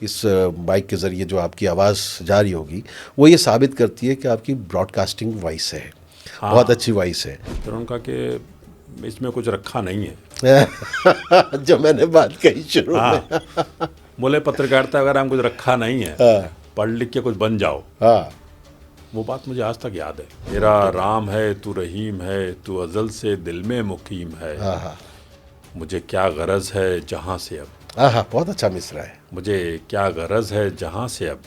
इस माइक के ज़रिए जो आपकी आवाज़ जा रही होगी वो ये साबित करती है कि आपकी ब्रॉडकास्टिंग वॉइस है। हाँ, बहुत अच्छी वॉइस है। फिर उनका कि इसमें कुछ रखा नहीं है। जो मैंने बात कही शुरू में। हाँ, बोले पत्रकारिता अगर हम कुछ रखा नहीं है, पढ़ लिख के कुछ बन जाओ। हाँ, वो बात मुझे आज तक याद है। तेरा राम है, तू रहीम है, तू अजल से दिल में मुकीम है, हाँ, मुझे क्या गरज है जहाँ से अब, हाँ, बहुत अच्छा मिसरा है। मुझे क्या गरज है जहाँ से अब,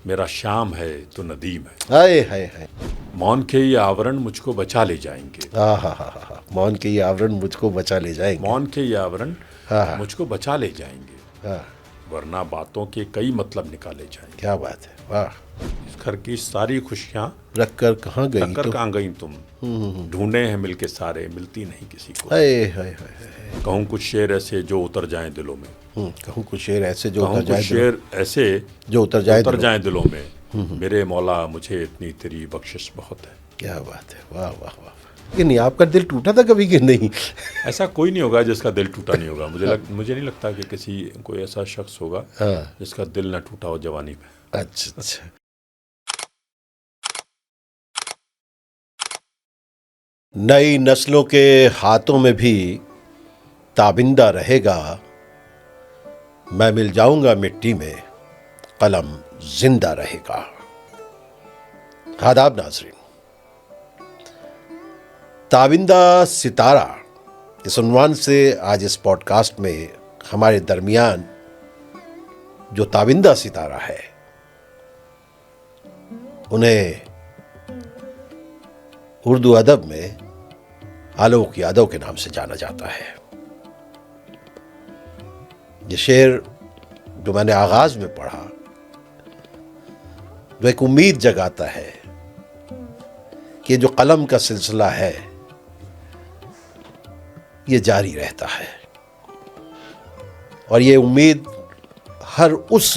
मेरा शाम है तो नदीम है, हाय हाय हाय। मौन के ये आवरण मुझको बचा ले जाएंगे, हाँ हाँ हाँ हाँ, मौन के ये आवरण मुझको बचा ले जाएंगे। मौन के ये आवरण हाँ। मुझको बचा ले जाएंगे, हाँ, वरना बातों के कई मतलब निकाले जाएंगे। क्या बात है, वाह। इस घर की सारी खुशियाँ रख कर कहाँ गई टक्कर तो। कहाँ गई तुम, ढूंढे हैं मिलके सारे, मिलती नहीं किसी को। हाय हाय हाय। कहूँ कुछ शेर ऐसे जो उतर जाएं दिलों में, कहूँ कुछ शेर ऐसे जो कहूँ उतर कुछ जाए शेर ऐसे जो उतर जाए दिलों में, मेरे मौला मुझे इतनी तेरी बख्शिश बहुत है। क्या बात है, वाह वाह वाह। कि नहीं, आपका दिल टूटा था कभी कि नहीं? ऐसा कोई नहीं होगा जिसका दिल टूटा नहीं होगा। मुझे नहीं लगता कि किसी कोई ऐसा शख्स होगा जिसका दिल ना टूटा हो जवानी में। अच्छा अच्छा। नई नस्लों के हाथों में भी ताबिंदा रहेगा, मैं मिल जाऊंगा मिट्टी में, कलम जिंदा रहेगा। आदाब नाज़रीन, ताबिंदा सितारा इस उन्वान से आज इस पॉडकास्ट में हमारे दरमियान जो ताबिंदा सितारा है उन्हें उर्दू अदब में आलोक यादव के नाम से जाना जाता है। ये शेर जो मैंने आगाज में पढ़ा, जो एक उम्मीद जगाता है कि जो कलम का सिलसिला है ये जारी रहता है, और ये उम्मीद हर उस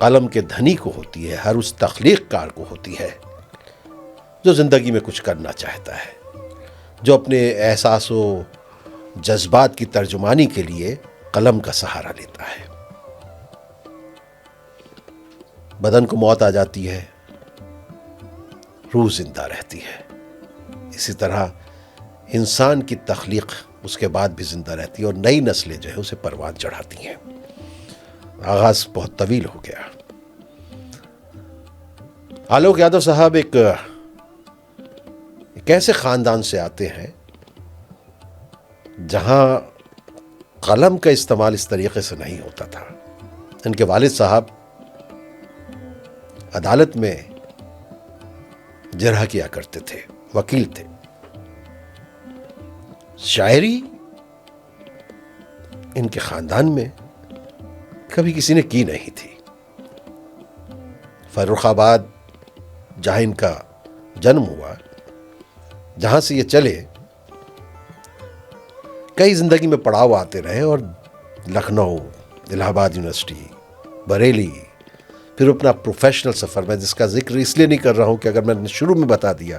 कलम के धनी को होती है, हर उस तख्लीक कार को होती है जो जिंदगी में कुछ करना चाहता है, जो अपने एहसासों जज्बात की तर्जुमानी के लिए कलम का सहारा लेता है। बदन को मौत आ जाती है, रूह जिंदा रहती है। इसी तरह इंसान की तख्लीक उसके बाद भी जिंदा रहती है और नई नस्लें जो है उसे परवान चढ़ाती हैं। आगाज बहुत तवील हो गया। आलोक यादव साहब एक ऐसे खानदान से आते हैं जहां कलम का इस्तेमाल इस तरीके से नहीं होता था। इनके वालिद साहब अदालत में जरह किया करते थे, वकील थे। शायरी इनके खानदान में कभी किसी ने की नहीं थी। फर्रुखाबाद जहां इनका जन्म हुआ, जहां से ये चले, कई जिंदगी में पड़ाव आते रहे और लखनऊ, इलाहाबाद यूनिवर्सिटी, बरेली, फिर अपना प्रोफेशनल सफ़र। मैं जिसका जिक्र इसलिए नहीं कर रहा हूं कि अगर मैंने शुरू में बता दिया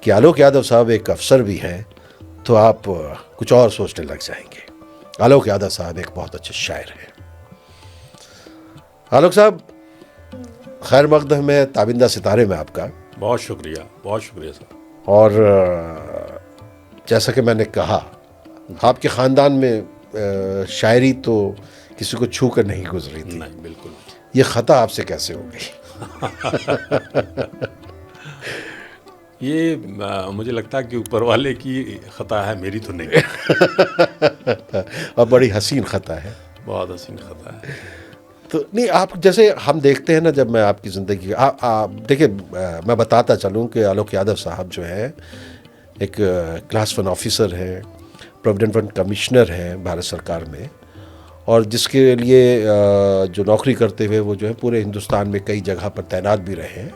कि आलोक यादव साहब एक अफसर भी हैं तो आप कुछ और सोचने लग जाएंगे। आलोक यादव साहब एक बहुत अच्छे शायर हैं। आलोक साहब, खैर मकदम है ताबिंदा सितारे में आपका। बहुत शुक्रिया सर। और जैसा कि मैंने कहा, आपके ख़ानदान में शायरी तो किसी को छू कर नहीं गुजरी थी। नहीं, बिल्कुल। ये ख़ता आपसे कैसे हो गई? ये मुझे लगता है कि ऊपर वाले की ख़ता है, मेरी तो नहीं। और बड़ी हसीन ख़ता है। बहुत हसीन ख़ता है। तो नहीं, आप जैसे हम देखते हैं ना, जब मैं आपकी ज़िंदगी देखिए, मैं बताता चलूँ कि आलोक यादव साहब जो है एक क्लास 1 ऑफिसर हैं, प्रोविडेंट फंड कमिश्नर हैं भारत सरकार में, और जिसके लिए जो नौकरी करते हुए वो जो है पूरे हिंदुस्तान में कई जगह पर तैनात भी रहे हैं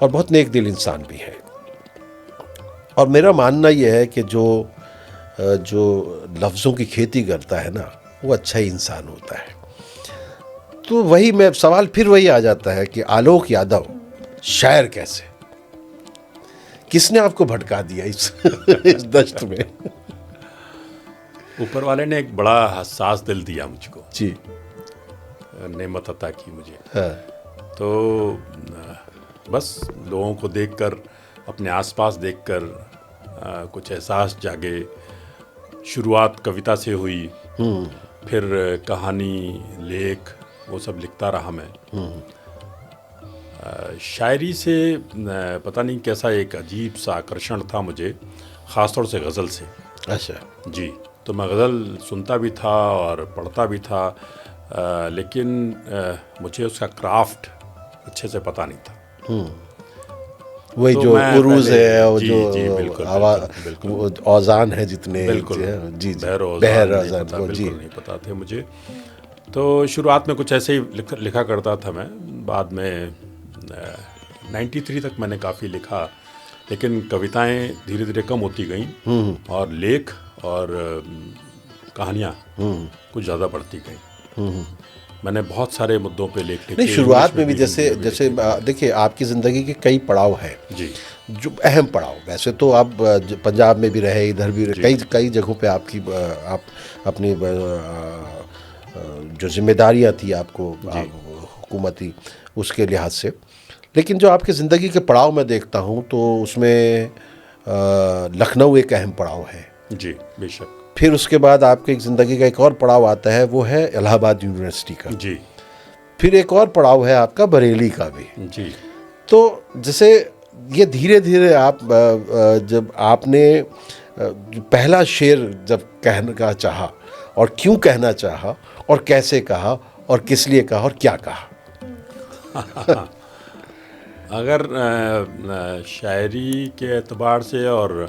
और बहुत नेक दिल इंसान भी हैं। और मेरा मानना यह है कि जो लफ्ज़ों की खेती करता है ना, वो अच्छा ही इंसान होता है। तो वही मैं सवाल फिर वही आ जाता है कि आलोक यादव शायर कैसे? किसने आपको भटका दिया इस दश्त में? ऊपर वाले ने एक बड़ा हसास दिल दिया मुझको जी। नेमत अता की मुझे। हाँ, तो बस लोगों को देखकर, अपने आसपास देखकर कुछ एहसास जागे। शुरुआत कविता से हुई, फिर कहानी, लेख, वो सब लिखता रहा मैं। शायरी से पता नहीं कैसा एक अजीब सा आकर्षण था मुझे, ख़ास तौर से गज़ल से। अच्छा। जी, तो मैं गज़ल सुनता भी था और पढ़ता भी था, लेकिन मुझे उसका क्राफ्ट अच्छे से पता नहीं था। वही तो जो मैं उरूज पहले- है, वो जी, जो जी, बिल्कुल, आवाज, बिल्कुल, वो औजान है जितने, बिल्कुल, जी जी, बहर बहर नहीं औजान पता, वो, जी। बिल्कुल नहीं पता थे मुझे। तो शुरुआत में कुछ ऐसे ही लिखा करता था मैं। बाद में 93 तक मैंने काफ़ी लिखा, लेकिन कविताएं धीरे धीरे कम होती गईं और लेख और कहानियाँ कुछ ज़्यादा बढ़ती गईं। मैंने बहुत सारे मुद्दों पे लेख लिखे। नहीं, शुरुआत इंग्लिश में भी भी, जैसे हिंदी में भी जैसे लिखे। देखिए, आपकी ज़िंदगी के कई पड़ाव हैं, जी, जो अहम पड़ाव। वैसे तो आप पंजाब में भी रहे, इधर भी रहे, जी। कई कई जगहों पे आपकी आप अपनी जो जिम्मेदारियां थी आपको, हुकूमती, उसके लिहाज से। लेकिन जो आपकी ज़िंदगी के पड़ाव मैं देखता हूँ, तो उसमें लखनऊ एक अहम पड़ाव है। जी, बेशक। फिर उसके बाद आपके एक ज़िंदगी का एक और पड़ाव आता है, वो है इलाहाबाद यूनिवर्सिटी का। जी, फिर एक और पड़ाव है आपका बरेली का भी। जी, तो जैसे ये धीरे धीरे आप जब आपने जो पहला शेर जब कहने का चाहा, और क्यों कहना चाहा, और कैसे कहा, और किस लिए कहा, और क्या कहा? अगर शायरी के एतबार से और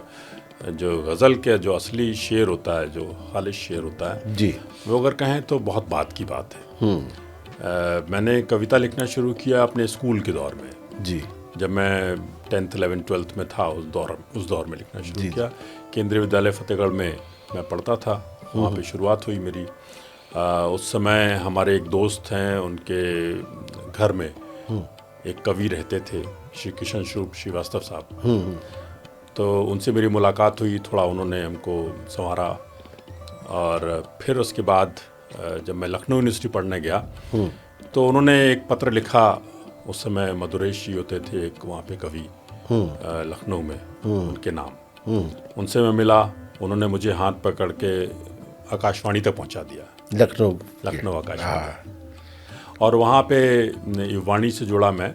जो गज़ल के जो असली शेर होता है, जो खालिश शेर होता है, जी। वो अगर कहें तो बहुत बात की बात है। मैंने कविता लिखना शुरू किया अपने स्कूल के दौर में। जी। जब मैं 10th 11th 12th में था, उस दौर में लिखना शुरू किया। केंद्रीय विद्यालय फतेहगढ़ में मैं पढ़ता था, वहाँ पे शुरुआत हुई मेरी। उस समय हमारे एक दोस्त हैं, उनके घर में एक कवि रहते थे, श्री किशन स्वरूप श्रीवास्तव साहब। तो उनसे मेरी मुलाकात हुई, थोड़ा उन्होंने हमको संवारा। और फिर उसके बाद जब मैं लखनऊ यूनिवर्सिटी पढ़ने गया, तो उन्होंने एक पत्र लिखा। उस समय मधुरेश जी होते थे एक वहाँ पे कवि लखनऊ में, उनके नाम। उनसे मैं मिला, उन्होंने मुझे हाथ पकड़ के आकाशवाणी तक पहुँचा दिया, लखनऊ आकाशवाणी। और वहाँ पे वाणी से जुड़ा मैं।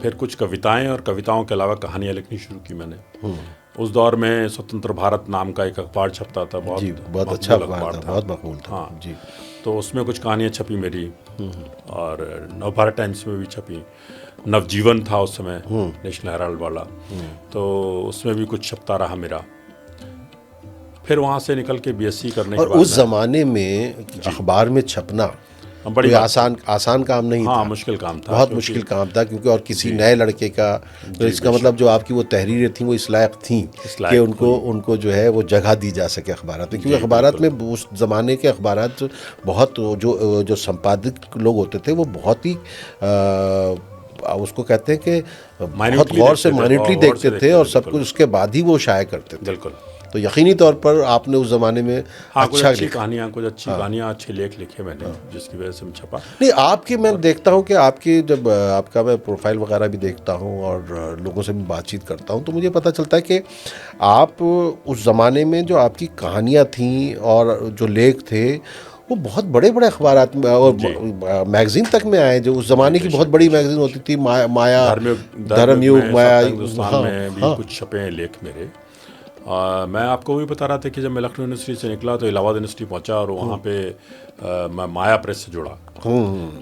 फिर कुछ कविताएं और कविताओं के अलावा कहानियाँ लिखनी शुरू की मैंने। उस दौर में स्वतंत्र भारत नाम का एक अखबार छपता था, बहुत अच्छा अखबार था, बहुत मकबूल था। हाँ जी। तो उसमें कुछ कहानियाँ छपी मेरी, और नवभारत टाइम्स में भी छपी। नवजीवन था उस समय, नेशनल हेराल्ड वाला, तो उसमें भी कुछ छपता रहा मेरा। फिर वहाँ से निकल के बीएससी करने के बाद उस ज़माने में अखबार में छपना बड़ी कोई आसान काम नहीं था। मुश्किल काम था, बहुत मुश्किल काम था, क्योंकि और किसी नए लड़के का, तो इसका मतलब जो आपकी वो तहरीरें थी वो इस लायक थी कि उनको जो है वो जगह दी जा सके अखबारात में। क्योंकि अखबारात में उस ज़माने के अखबारात बहुत जो संपादक लोग होते थे, वो बहुत ही उसको कहते हैं कि बहुत गौर से माइन्यूटली देखते थे, और सब कुछ उसके बाद ही वो शाया करते थे। बिल्कुल। तो यकीनी तौर पर आपने उस ज़माने में कुछ अच्छी कहानियाँ, अच्छे लेख लिखे मैंने, जिसकी वजह से मैं छपा। नहीं, आपकी मैं देखता हूँ कि आपकी जब आपका मैं प्रोफाइल वगैरह भी देखता हूँ और लोगों से भी बातचीत करता हूँ, तो मुझे पता चलता है कि आप उस ज़माने में जो आपकी कहानियाँ थीं और जो लेख थे, वो बहुत बड़े बड़े अखबारात में और मैगज़ीन तक में आए। जो उस ज़माने की बहुत बड़ी मैगज़ीन होती थी, माया, धर्मयुग, माया, हिंदुस्तान में भी कुछ छपे हैं लेख मेरे। मैं आपको भी बता रहा था कि जब मैं लखनऊ यूनिवर्सिटी से निकला तो इलाहाबाद यूनिवर्सिटी पहुंचा, और वहाँ पे मैं माया प्रेस से जुड़ा।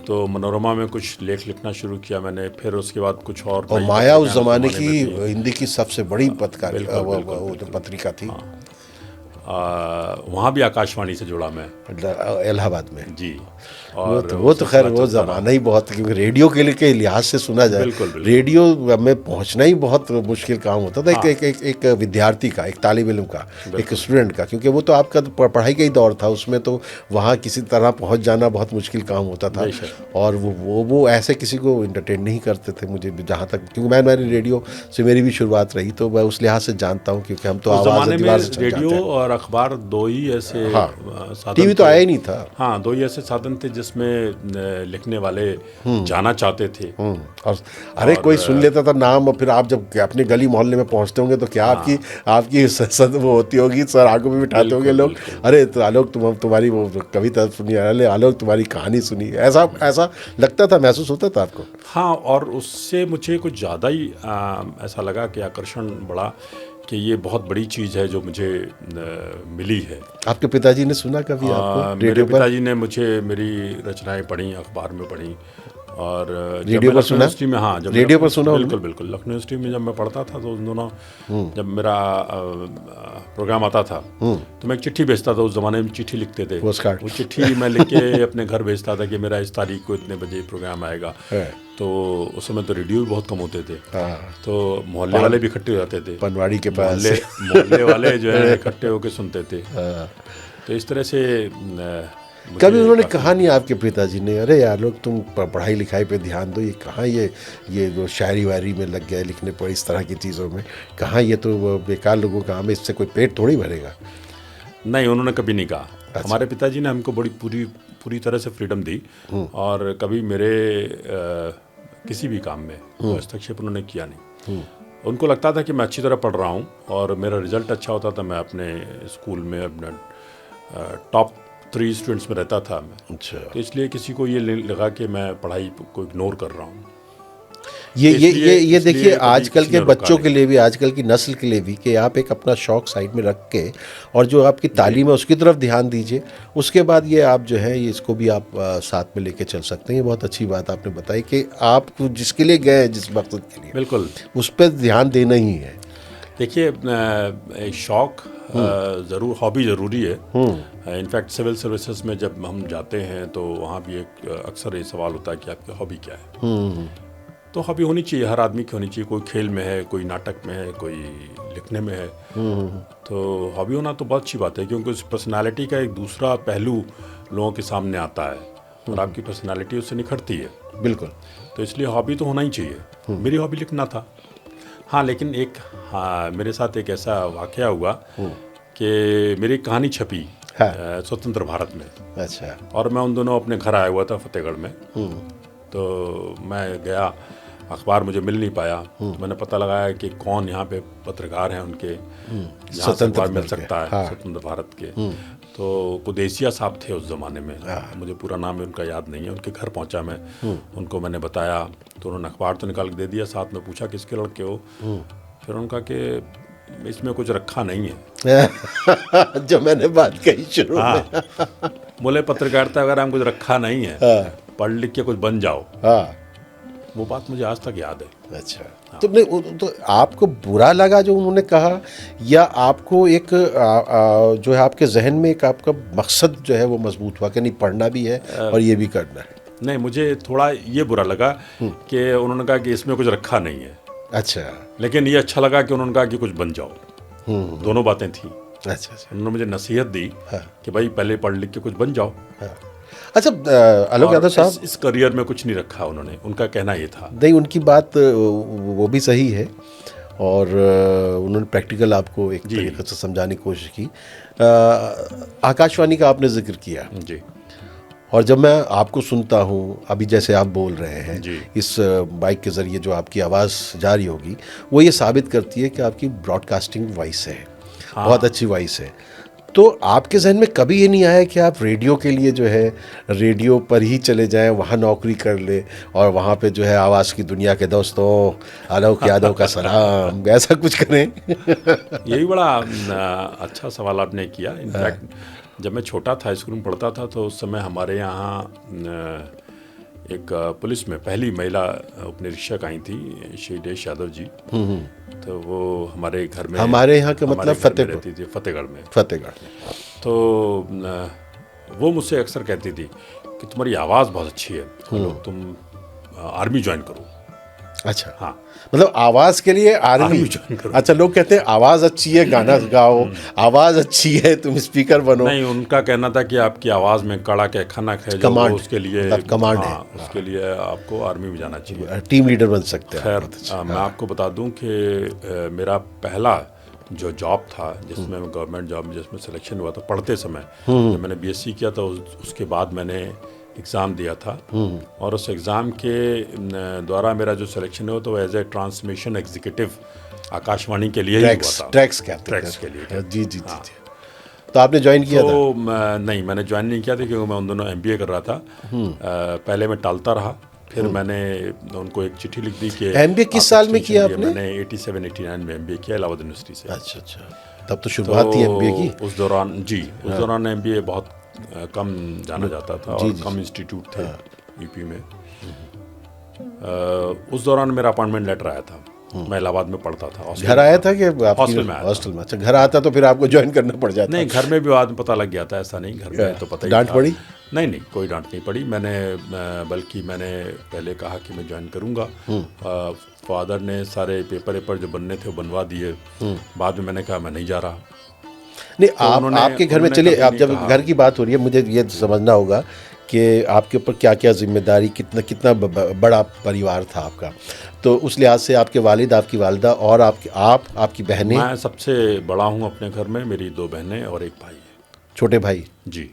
तो मनोरमा में कुछ लेख लिखना शुरू किया मैंने। फिर उसके बाद कुछ और माया उस ज़माने की हिंदी की सबसे बड़ी पत्रिका थी। वहाँ भी आकाशवाणी से जुड़ा मैं, इलाहाबाद में। जी। और वो तो खैर वो ज़माना ही बहुत, क्योंकि रेडियो के लिहाज से सुना जाए, रेडियो में पहुंचना ही बहुत मुश्किल काम होता था। एक विद्यार्थी का, एक तालिब इल्म का, एक स्टूडेंट का, क्योंकि वो तो आपका पढ़ाई का ही दौर था, उसमें तो वहाँ किसी तरह पहुंच जाना बहुत मुश्किल काम होता था। और वो ऐसे किसी को इंटरटेन नहीं करते थे, मुझे जहाँ तक, क्योंकि मैंने रेडियो से मेरी भी शुरुआत रही, तो मैं उस लिहाज से जानता हूँ, क्योंकि हम तो आवाज़ रेडियो और अखबार दो ही ऐसे साधन टीवी तो थे। आया ही नहीं था। हाँ, दो ही ऐसे साधन थे जिसमें लिखने वाले जाना चाहते थे। और अरे कोई सुन लेता था नाम, और फिर आप जब अपने गली मोहल्ले में पहुंचते होंगे तो क्या आपकी आपकी वो होती होगी, सर आंखों में बिठाते होंगे लोग, अरे तो आलोक तुम्हारी वो कविता सुनी, अरे आलोक तुम्हारी कहानी सुनी, ऐसा ऐसा लगता था, महसूस होता था आपको? हाँ, और उससे मुझे कुछ ज़्यादा ही ऐसा लगा कि आकर्षण बढ़ा कि ये बहुत बड़ी चीज़ है जो मुझे मिली है। आपके पिताजी ने सुना कभी आपको मेरे रेडियो पर? पिताजी ने मुझे मेरी रचनाएं पढ़ी, अखबार में पढ़ी, और जब रेडियो मैं पर लखनऊ सुना? यूनिवर्सिटी में, हाँ, जब रेडियो पर सुना बिल्कुल बिल्कुल लखनऊ यूनिवर्सिटी में जब मैं पढ़ता था तो उन दोनों जब मेरा प्रोग्राम आता था तो मैं एक चिट्ठी भेजता था। उस ज़माने में चिट्ठी लिखते थे, पोस्टकार्ड। वो चिट्ठी मैं लिख के अपने घर भेजता था कि मेरा इस तारीख को इतने बजे प्रोग्राम आएगा। तो उस समय तो रेडियो भी बहुत कम होते थे, तो मोहल्ले वाले भी इकट्ठे हो जाते थे, पनवाड़ी के पास मोहल्ले वाले जो है इकट्ठे होकर सुनते थे। तो इस तरह से कभी उन्होंने कहा नहीं आपके पिताजी ने, अरे यार लोग तुम पढ़ाई लिखाई पे ध्यान दो, ये कहाँ ये जो शायरी वायरी में लग गए लिखने पर, इस तरह की चीज़ों में, कहाँ ये तो बेकार लोगों का काम है, इससे कोई पेट थोड़ी भरेगा? नहीं, उन्होंने कभी नहीं कहा। अच्छा। हमारे पिताजी ने हमको बड़ी पूरी तरह से फ्रीडम दी, और कभी मेरे किसी भी काम में हस्तक्षेप उन्होंने किया नहीं। उनको लगता था कि मैं अच्छी तरह पढ़ रहा हूँ और मेरा रिजल्ट अच्छा होता था, मैं अपने स्कूल में अपना टॉप 3 स्टूडेंट्स में रहता था मैं। अच्छा। तो इसलिए किसी को ये लगा कि मैं पढ़ाई को इग्नोर कर रहा हूँ। ये देखिए आजकल के बच्चों के लिए भी, आजकल की नस्ल के लिए भी, कि आप एक अपना शौक साइड में रख के और जो आपकी तालीम है उसकी तरफ ध्यान दीजिए, उसके बाद ये आप जो है इसको भी आप साथ में लेके चल सकते हैं। ये बहुत अच्छी बात आपने बताई कि आप जिसके लिए गए, जिस मकसद के लिए, बिल्कुल उस पर ध्यान देना ही है। देखिए, शौक ज़रूर, हॉबी ज़रूरी है। इनफैक्ट सिविल सर्विसेज में जब हम जाते हैं तो वहाँ भी एक अक्सर ये सवाल होता है कि आपकी हॉबी क्या है। तो हॉबी होनी चाहिए, हर आदमी की होनी चाहिए। कोई खेल में है, कोई नाटक में है, कोई लिखने में है। तो हॉबी होना तो बहुत अच्छी बात है, क्योंकि उस पर्सनालिटी का एक दूसरा पहलू लोगों के सामने आता है और आपकी पर्सनालिटी उससे निखरती है। बिल्कुल। तो इसलिए हॉबी तो होना ही चाहिए। मेरी हॉबी लिखना था। हाँ, लेकिन मेरे साथ एक ऐसा वाक़या हुआ कि मेरी कहानी छपी स्वतंत्र भारत में। अच्छा। और मैं उन दोनों अपने घर आया हुआ था फतेहगढ़ में। तो मैं गया, अखबार मुझे मिल नहीं पाया। मैंने पता लगाया कि कौन यहाँ पे पत्रकार हैं उनके जहाँ से अखबार मिल सकता है, स्वतंत्र भारत के। तो कुदेसिया साहब थे उस ज़माने में, मुझे पूरा नाम उनका याद नहीं है। उनके घर पहुँचा मैं, उनको मैंने बताया तो उन्होंने अखबार तो निकाल के दे दिया, साथ में पूछा किसके लड़के हो। फिर उन्होंने कहा कि इसमें कुछ रखा नहीं है। जो मैंने बात कही शुरू में। बोले पत्रकारिता अगर हम कुछ रखा नहीं है, पढ़ लिख के कुछ बन जाओ। वो बात मुझे आज तक याद है। अच्छा। तो नहीं, तो आपको बुरा लगा जो उन्होंने कहा, या आपको एक जो है आपके जहन में एक आपका मकसद जो है वो मजबूत हुआ कि नहीं पढ़ना भी है और ये भी करना है? नहीं, मुझे थोड़ा ये बुरा लगा कि उन्होंने कहा कि इसमें कुछ रखा नहीं है। अच्छा। लेकिन ये अच्छा लगा कि उन्होंने कहा कि कुछ बन जाओ। दोनों बातें थी। अच्छा। उन्होंने मुझे नसीहत दी कि भाई पहले पढ़ लिख के कुछ बन जाओ। अच्छा, आलोक यादव साहब, इस करियर में कुछ नहीं रखा उन्होंने, उनका कहना ये था। नहीं, उनकी बात वो भी सही है, और उन्होंने प्रैक्टिकल आपको एक तरीके से समझाने की कोशिश की। आकाशवाणी का आपने जिक्र किया जी, और जब मैं आपको सुनता हूँ अभी जैसे आप बोल रहे हैं इस माइक के ज़रिए, जो आपकी आवाज़ जा रही होगी वो ये साबित करती है कि आपकी ब्रॉडकास्टिंग वॉइस है। हाँ। बहुत अच्छी वॉइस है। तो आपके जहन में कभी ये नहीं आया कि आप रेडियो के लिए जो है रेडियो पर ही चले जाएं, वहाँ नौकरी कर ले और वहाँ पे जो है आवाज़ की दुनिया के दोस्तों आलोक यादव का सलाम, ऐसा कुछ करें? यही बड़ा अच्छा सवाल आपने किया। इनफैक्ट जब मैं छोटा था, स्कूल में पढ़ता था, तो उस समय हमारे यहाँ एक पुलिस में पहली महिला उपनिरीक्षक आई थी, श्री देश यादव जी। तो वो हमारे घर में, हमारे यहाँ के मतलब फतेहगढ़ रहती थी, फतेहगढ़। तो वो मुझसे अक्सर कहती थी कि तुम्हारी आवाज़ बहुत अच्छी है, तुम आर्मी ज्वाइन करो। अच्छा। हाँ, मतलब आवाज़ के लिए आर्मी। अच्छा, लोग कहते हैं आवाज़ अच्छी है गाना गाओ, आवाज़ अच्छी है तुम स्पीकर बनो। नहीं, उनका कहना था कि आपकी आवाज़ में कड़ा के खनक है, कमांड, उसके लिए कमांड है, उसके लिए आपको आर्मी में जाना चाहिए, टीम लीडर बन सकते हैं। खैर, मैं आपको बता दूं कि मेरा पहला जो जॉब था जिसमें गवर्नमेंट जॉब में जिसमें सिलेक्शन हुआ था पढ़ते समय, जब मैंने बीएससी किया था उसके बाद मैंने एग्ज़ाम दिया था, और उस एग्ज़ाम के द्वारा मेरा जो सिलेक्शन हुआ तो as a transmission executive Akashvani के लिए ही हुआ था। ट्रैक्स के लिए। जी जी जी। तो आपने ज्वाइन किया था? नहीं, मैंने ज्वाइन नहीं किया था क्योंकि मैं उन दोनों MBA कर रहा था। पहले मैं टालता रहा, फिर मैंने उनको एक चिट्ठी लिख दी कि MBA किस साल में किया आपने? मैंने 87-89 में MBA किया इलाहाबाद यूनिवर्सिटी से। अच्छा, तब तो शुरुआत थी MBA की। उस दौरान MBA बहुत कम जाना जाता था और कम इंस्टीट्यूट थे यूपी में। उस दौरान मेरा अपॉइंटमेंट लेटर आया था, मैं इलाहाबाद में पढ़ता था। घर आया था कि हॉस्टल में? हॉस्टल में। अच्छा, घर आता तो फिर आपको ज्वाइन करना पड़ जाता? नहीं, घर में भी बाद में पता लग गया था, ऐसा नहीं, घर में तो पता ही डांट पड़ी? नहीं, कोई डांट नहीं पड़ी। बल्कि मैंने पहले कहा कि मैं ज्वाइन करूँगा। फादर ने सारे पेपर जो बनने थे वो बनवा दिए। बाद में मैंने कहा मैं नहीं जा रहा। नहीं, आपके घर में, चलिए आप जब घर की बात हो रही है, मुझे ये समझना होगा कि आपके ऊपर क्या क्या जिम्मेदारी, कितना बड़ा परिवार था आपका, तो उस लिहाज से आपके वालिद, आपकी वालिदा और आपकी बहनें? मैं सबसे बड़ा हूँ अपने घर में, मेरी 2 बहनें और 1 भाई है। छोटे भाई? जी।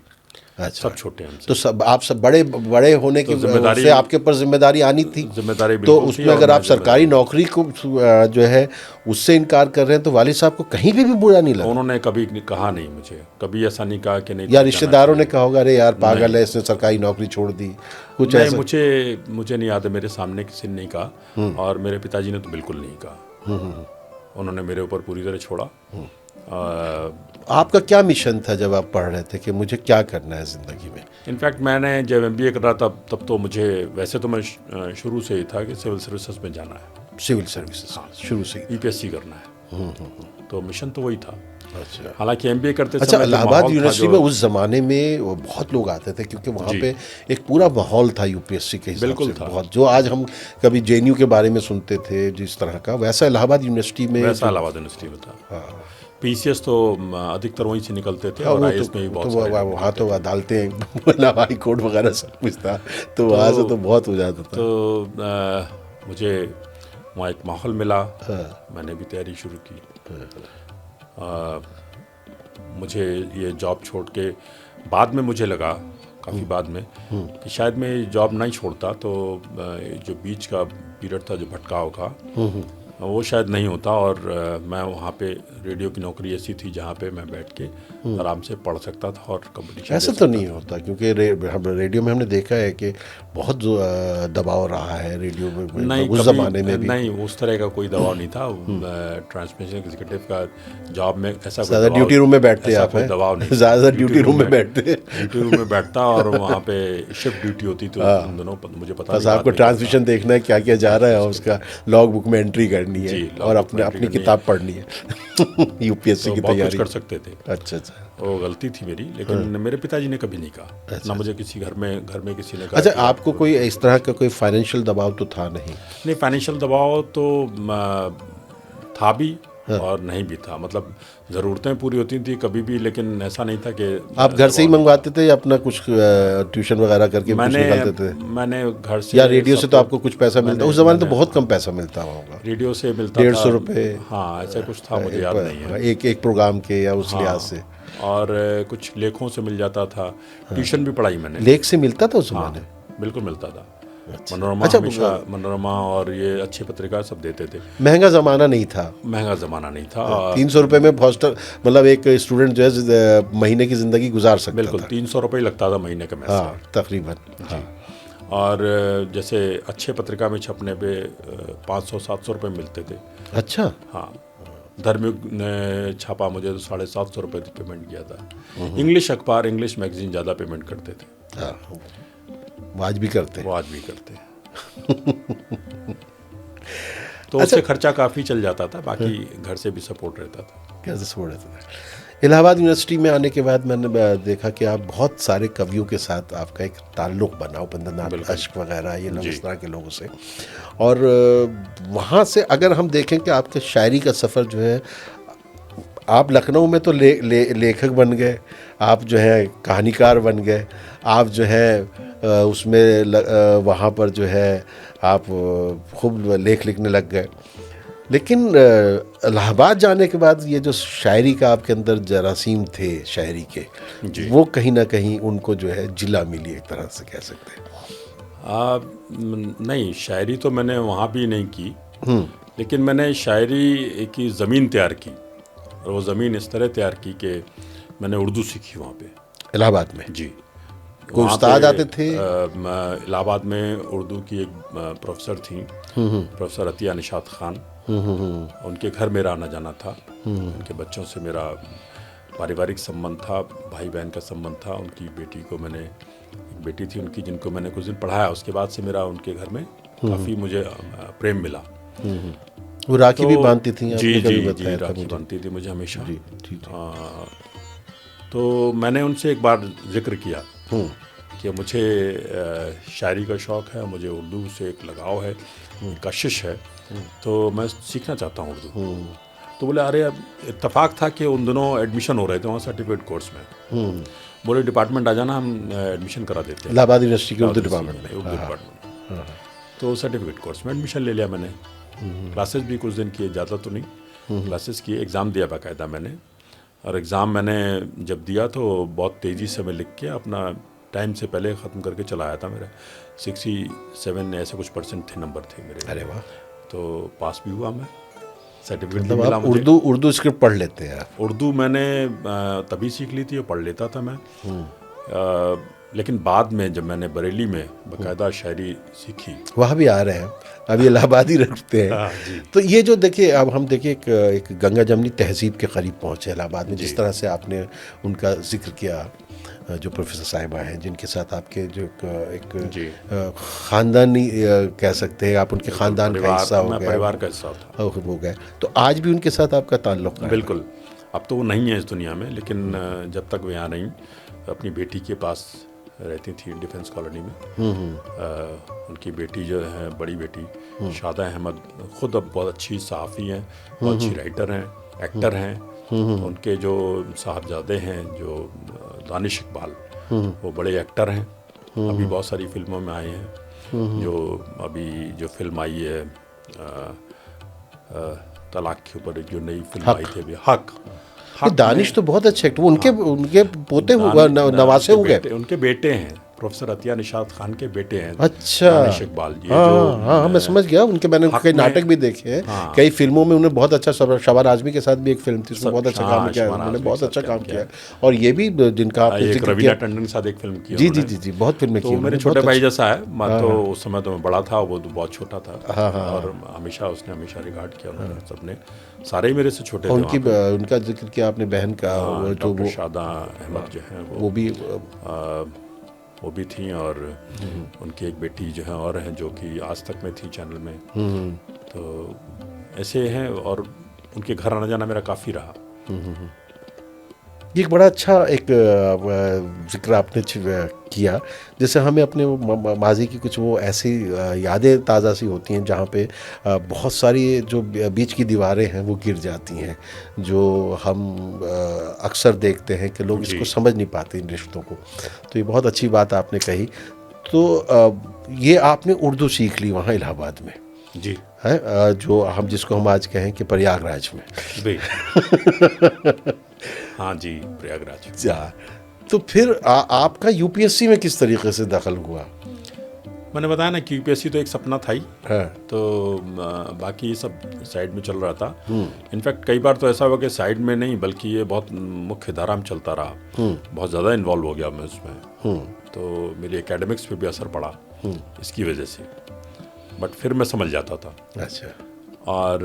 अच्छा, सब छोटे हैं। तो आप सब बड़े होने की जिम्मेदारी से आपके ऊपर जिम्मेदारी आनी थी। जिम्मेदारी तो उसमें अगर आप सरकारी नौकरी को जो है उससे इनकार कर रहे हैं तो वालिद साहब को कहीं भी बुरा नहीं लगा? उन्होंने कभी कहा नहीं, मुझे कभी ऐसा नहीं कहा कि नहीं। या रिश्तेदारों ने कहा होगा अरे यार पागल है, इसने सरकारी नौकरी छोड़ दी, कुछ ऐसा? मुझे नहीं याद है, मेरे सामने किसी ने नहीं कहा, और मेरे पिताजी ने तो बिल्कुल नहीं कहा। उन्होंने मेरे ऊपर पूरी तरह छोड़ा। आपका क्या मिशन था जब आप पढ़ रहे थे कि मुझे क्या करना है ज़िंदगी में? इनफैक्ट मैंने जब MBA कर रहा था तब तो मुझे, वैसे तो मैं शुरू से ही था कि सिविल सर्विसेज में जाना है। Civil services? हाँ, शुरू से ही UPSC करना है। तो मिशन तो वही था। अच्छा, हालांकि MBA करते समय, अच्छा, इलाहाबाद यूनिवर्सिटी में उस ज़माने में बहुत लोग आते थे क्योंकि वहाँ पे एक पूरा माहौल था UPSC के हिसाब से, बहुत, जो आज हम कभी JNU के बारे में सुनते थे जिस तरह का, वैसा इलाहाबाद यूनिवर्सिटी में था। PCS तो अधिकतर वहीं से निकलते थे, और IAS में भी बहुत सारे वहाँ तो अदालतें, हाई कोर्ट वगैरह सब कुछ था, तो वहाँ से तो बहुत हो जाता था। तो मुझे वहाँ एक माहौल मिला, मैंने भी तैयारी शुरू की। मुझे ये जॉब छोड़ के बाद में मुझे लगा, काफ़ी बाद में, कि शायद मैं जॉब नहीं छोड़ता तो जो बीच का पीरियड था, जो भटकाव का, वो शायद नहीं होता, और मैं वहाँ पे रेडियो की नौकरी ऐसी थी जहाँ पे मैं बैठ के आराम से पढ़ सकता था और कंपटीशन। ऐसा तो नहीं होता क्योंकि रेडियो में हमने देखा है कि बहुत दबाव रहा है रेडियो में, नहीं, उस ज़माने में भी नहीं, उस तरह का कोई दबाव नहीं था। ट्रांसमिशन एग्जीक्यूटिव का जॉब में ऐसा ज़्यादा ड्यूटी रूम में बैठते आप? दबाव नहीं, ज़्यादा ड्यूटी रूम में बैठते? ड्यूटी रूम में बैठता, और वहाँ पे शिफ्ट ड्यूटी होती, तो उन दोनों मुझे पता बस आपको ट्रांसमिशन देखना है, क्या क्या जा रहा है, उसका लॉग बुक में एंट्री करनी है और अपनी किताब पढ़नी है। UPSC की तैयारी कर सकते थे। अच्छा, वो गलती थी मेरी, लेकिन मेरे पिताजी ने कभी नहीं कहा, ना मुझे किसी घर में किसी ने कहा। अच्छा, आपको कोई इस तरह का कोई फाइनेंशियल दबाव तो था नहीं? नहीं, फाइनेंशियल दबाव तो था भी और नहीं भी था, मतलब ज़रूरतें पूरी होती थी कभी भी, लेकिन ऐसा नहीं था कि आप घर से ही मंगवाते थे या अपना कुछ ट्यूशन वगैरह करके कुछ निकालते थे? मैंने घर से, या रेडियो से तो आपको कुछ पैसा मिलता? उस ज़माने तो बहुत कम पैसा मिलता होगा। रेडियो से मिलता 150 रुपये, हाँ, ऐसा कुछ था, मुझे याद नहीं है, एक प्रोग्राम के, या उस लिहाज से। और कुछ लेखों से मिल जाता था। ट्यूशन भी पढ़ाई मैंने। लेख से मिलता था उस ज़माने? बिल्कुल मिलता था। मनोरमा, हमेशा मनोरमा और ये अच्छी पत्रिका सब देते थे। महंगा ज़माना नहीं था? महंगा ज़माना नहीं था। 300 रुपये में हॉस्टल, मतलब एक स्टूडेंट जो है महीने की ज़िंदगी गुजार सकता था। बिल्कुल, 300 रुपये लगता था महीने का मेस। हाँ, तकरीबन। हाँ। और जैसे अच्छे पत्रिका में छपने पे 500-700 रुपये मिलते थे। अच्छा। हाँ, धर्मयुग ने छापा, मुझे तो 750 रुपये पेमेंट किया था। इंग्लिश अखबार, इंग्लिश मैगजीन ज़्यादा पेमेंट करते थे। हाँ, वो आज भी करते। तो उससे खर्चा काफ़ी चल जाता था, बाकी घर से भी सपोर्ट रहता था। कैसे सपोर्ट रहता था? इलाहाबाद यूनिवर्सिटी में आने के बाद मैंने देखा कि आप बहुत सारे कवियों के साथ आपका एक ताल्लुक़ बना, उपेंद्रनाथ अश्क वगैरह, ये लोग, इस तरह के लोगों से, और वहाँ से अगर हम देखें कि आपके शायरी का सफ़र जो है, आप लखनऊ में तो लेखक बन गए, आप जो है कहानीकार बन गए, आप जो है उसमें वहाँ पर जो है आप खूब लेख लिखने लग गए, लेकिन इलाहाबाद जाने के बाद ये जो शायरी का आपके अंदर जरासीम थे शायरी के, जी। वो कहीं ना कहीं उनको जो है जिला मिली एक तरह से कह सकते हैं। नहीं, शायरी तो मैंने वहाँ भी नहीं की, लेकिन मैंने शायरी की ज़मीन तैयार की, और वो ज़मीन इस तरह तैयार की कि मैंने उर्दू सीखी वहाँ पे। इलाहाबाद में जी। कोई वहाँ उस्ताद पे, आते थे? इलाहाबाद में उर्दू की एक प्रोफेसर थी, प्रोफेसर अतिया निशात खान। उनके घर मेरा आना जाना था। उनके बच्चों से मेरा पारिवारिक संबंध था, भाई बहन का संबंध था। उनकी बेटी को मैंने, एक बेटी थी उनकी जिनको मैंने कुछ दिन पढ़ाया, उसके बाद से मेरा उनके घर में काफ़ी मुझे प्रेम मिला। वो राखी भी बांधती थी, जी आपने जी कभी जी, बताया था राखी मुझे। बांधती थी मुझे हमेशा। जी जी जी। तो मैंने उनसे एक बार जिक्र किया कि मुझे शायरी का शौक़ है, मुझे उर्दू से एक लगाव है, कशिश है, तो मैं सीखना चाहता हूँ उर्दू। तो बोले अरे, अब इत्तेफाक था कि उन दिनों एडमिशन हो रहे थे वहाँ सर्टिफिकेट कोर्स में। बोले डिपार्टमेंट आ जाना, हम एडमिशन करा देते हैं इलाहाबाद यूनिवर्सिटी के उर्दू डिपार्टमेंट में। उर्दू डिपार्टमेंट। तो सर्टिफिकेट कोर्स में एडमिशन ले लिया मैंने। क्लासेस भी कुछ दिन किए, ज़्यादा तो नहीं, क्लासेस किए, एग्ज़ाम दिया बाकायदा मैंने। और एग्ज़ाम मैंने जब दिया तो बहुत तेज़ी से मैं लिख के अपना टाइम से पहले ख़त्म करके चला आया था। मेरा 67 ऐसे कुछ % थे, नंबर थे मेरे। अरे वाह। तो पास भी हुआ मैं, सर्टिफिकेट भी मतलब मिला आप मुझे। उर्दू स्क्रिप्ट पढ़ लेते हैं आप? उर्दू मैंने तभी सीख ली थी और पढ़ लेता था मैं। लेकिन बाद में जब मैंने बरेली में बाकायदा शायरी सीखी, वहाँ भी आ रहे हैं, अभी इलाहाबाद ही रखते हैं। जी। तो ये जो देखिए, अब हम देखिए एक गंगा जमनी तहजीब के करीब पहुँचे इलाहाबाद में, जिस तरह से आपने उनका जिक्र किया, जो प्रोफेसर साहिबा हैं जिनके साथ आपके जो एक ख़ानदानी कह सकते हैं आप, उनके ख़ानदान का हिस्सा हो गया, परिवार का हिस्सा था, हो गए। तो आज भी उनके साथ आपका ताल्लुक़ है? बिल्कुल। अब तो वो नहीं है इस दुनिया में, लेकिन जब तक वो यहाँ रहीं, अपनी बेटी के पास रहती थी डिफेंस कॉलोनी में। उनकी बेटी जो है, बड़ी बेटी शादा अहमद, ख़ुद अब बहुत अच्छी सहाफ़ी हैं, बहुत अच्छी राइटर हैं, एक्टर हैं। उनके जो साहबजादे हैं, जो दानिश इकबाल, वो बड़े एक्टर हैं, अभी बहुत सारी फिल्मों में आए हैं। जो अभी जो फिल्म आई है तलाक के ऊपर, जो नई फिल्म आई थी अभी, हक। दानिश तो बहुत अच्छे एक्टर, उनके पोते नवासे हो गए, उनके बेटे हैं, प्रोफेसर अतिया निशात खान के बेटे हैं। अच्छा। दानिश इकबाल जी, हाँ, मैं समझ गया उनके, मैंने कई नाटक भी देखे हैं। कई फिल्मों में उन्होंने बहुत अच्छा, शबाना आज़मी के साथ भी एक फिल्म थी, उसमें बहुत अच्छा काम किया है उन्होंने, बहुत अच्छा काम किया है। और ये भी जिनका आपने जिक्र किया, रवीना टंडन के साथ एक फिल्म की। जी जी जी जी, बहुत फिल्में की। मेरे छोटे भाई जैसा है, मैं तो उस समय तो मैं बड़ा था, वो तो बहुत छोटा था। और हमेशा उसने हमेशा रिगार्ड किया उन्होंने, सबने, सारे ही मेरे से छोटे थे। उनका जिक्र किया आपने बहन का, जो वो शादा अहमद जो है, वो भी थी। और उनकी एक बेटी जो है और हैं, जो कि आज तक में थी चैनल में। तो ऐसे हैं, और उनके घर आना जाना मेरा काफ़ी रहा। ये एक बड़ा अच्छा एक जिक्र आपने किया, जैसे हमें अपने माजी की कुछ वो ऐसी यादें ताज़ा सी होती हैं, जहाँ पे बहुत सारी जो बीच की दीवारें हैं वो गिर जाती हैं, जो हम अक्सर देखते हैं कि लोग इसको समझ नहीं पाते, इन रिश्तों को। तो ये बहुत अच्छी बात आपने कही। तो ये आपने उर्दू सीख ली वहाँ इलाहाबाद में? जी। है, जो हम जिसको हम आज कहें कि प्रयागराज में। हाँ जी, प्रयागराज। तो फिर आपका यूपीएससी में किस तरीके से दखल हुआ? मैंने बताया ना कि यूपीएससी तो एक सपना था ही। हाँ। तो बाकी सब साइड में चल रहा था। इनफैक्ट कई बार तो ऐसा हुआ कि साइड में नहीं, बल्कि ये बहुत मुख्य धारा में चलता रहा। बहुत ज़्यादा इन्वॉल्व हो गया मैं उसमें। तो मेरी एकेडमिक्स पे भी असर पड़ा इसकी वजह से, बट फिर मैं समझ जाता था। अच्छा। और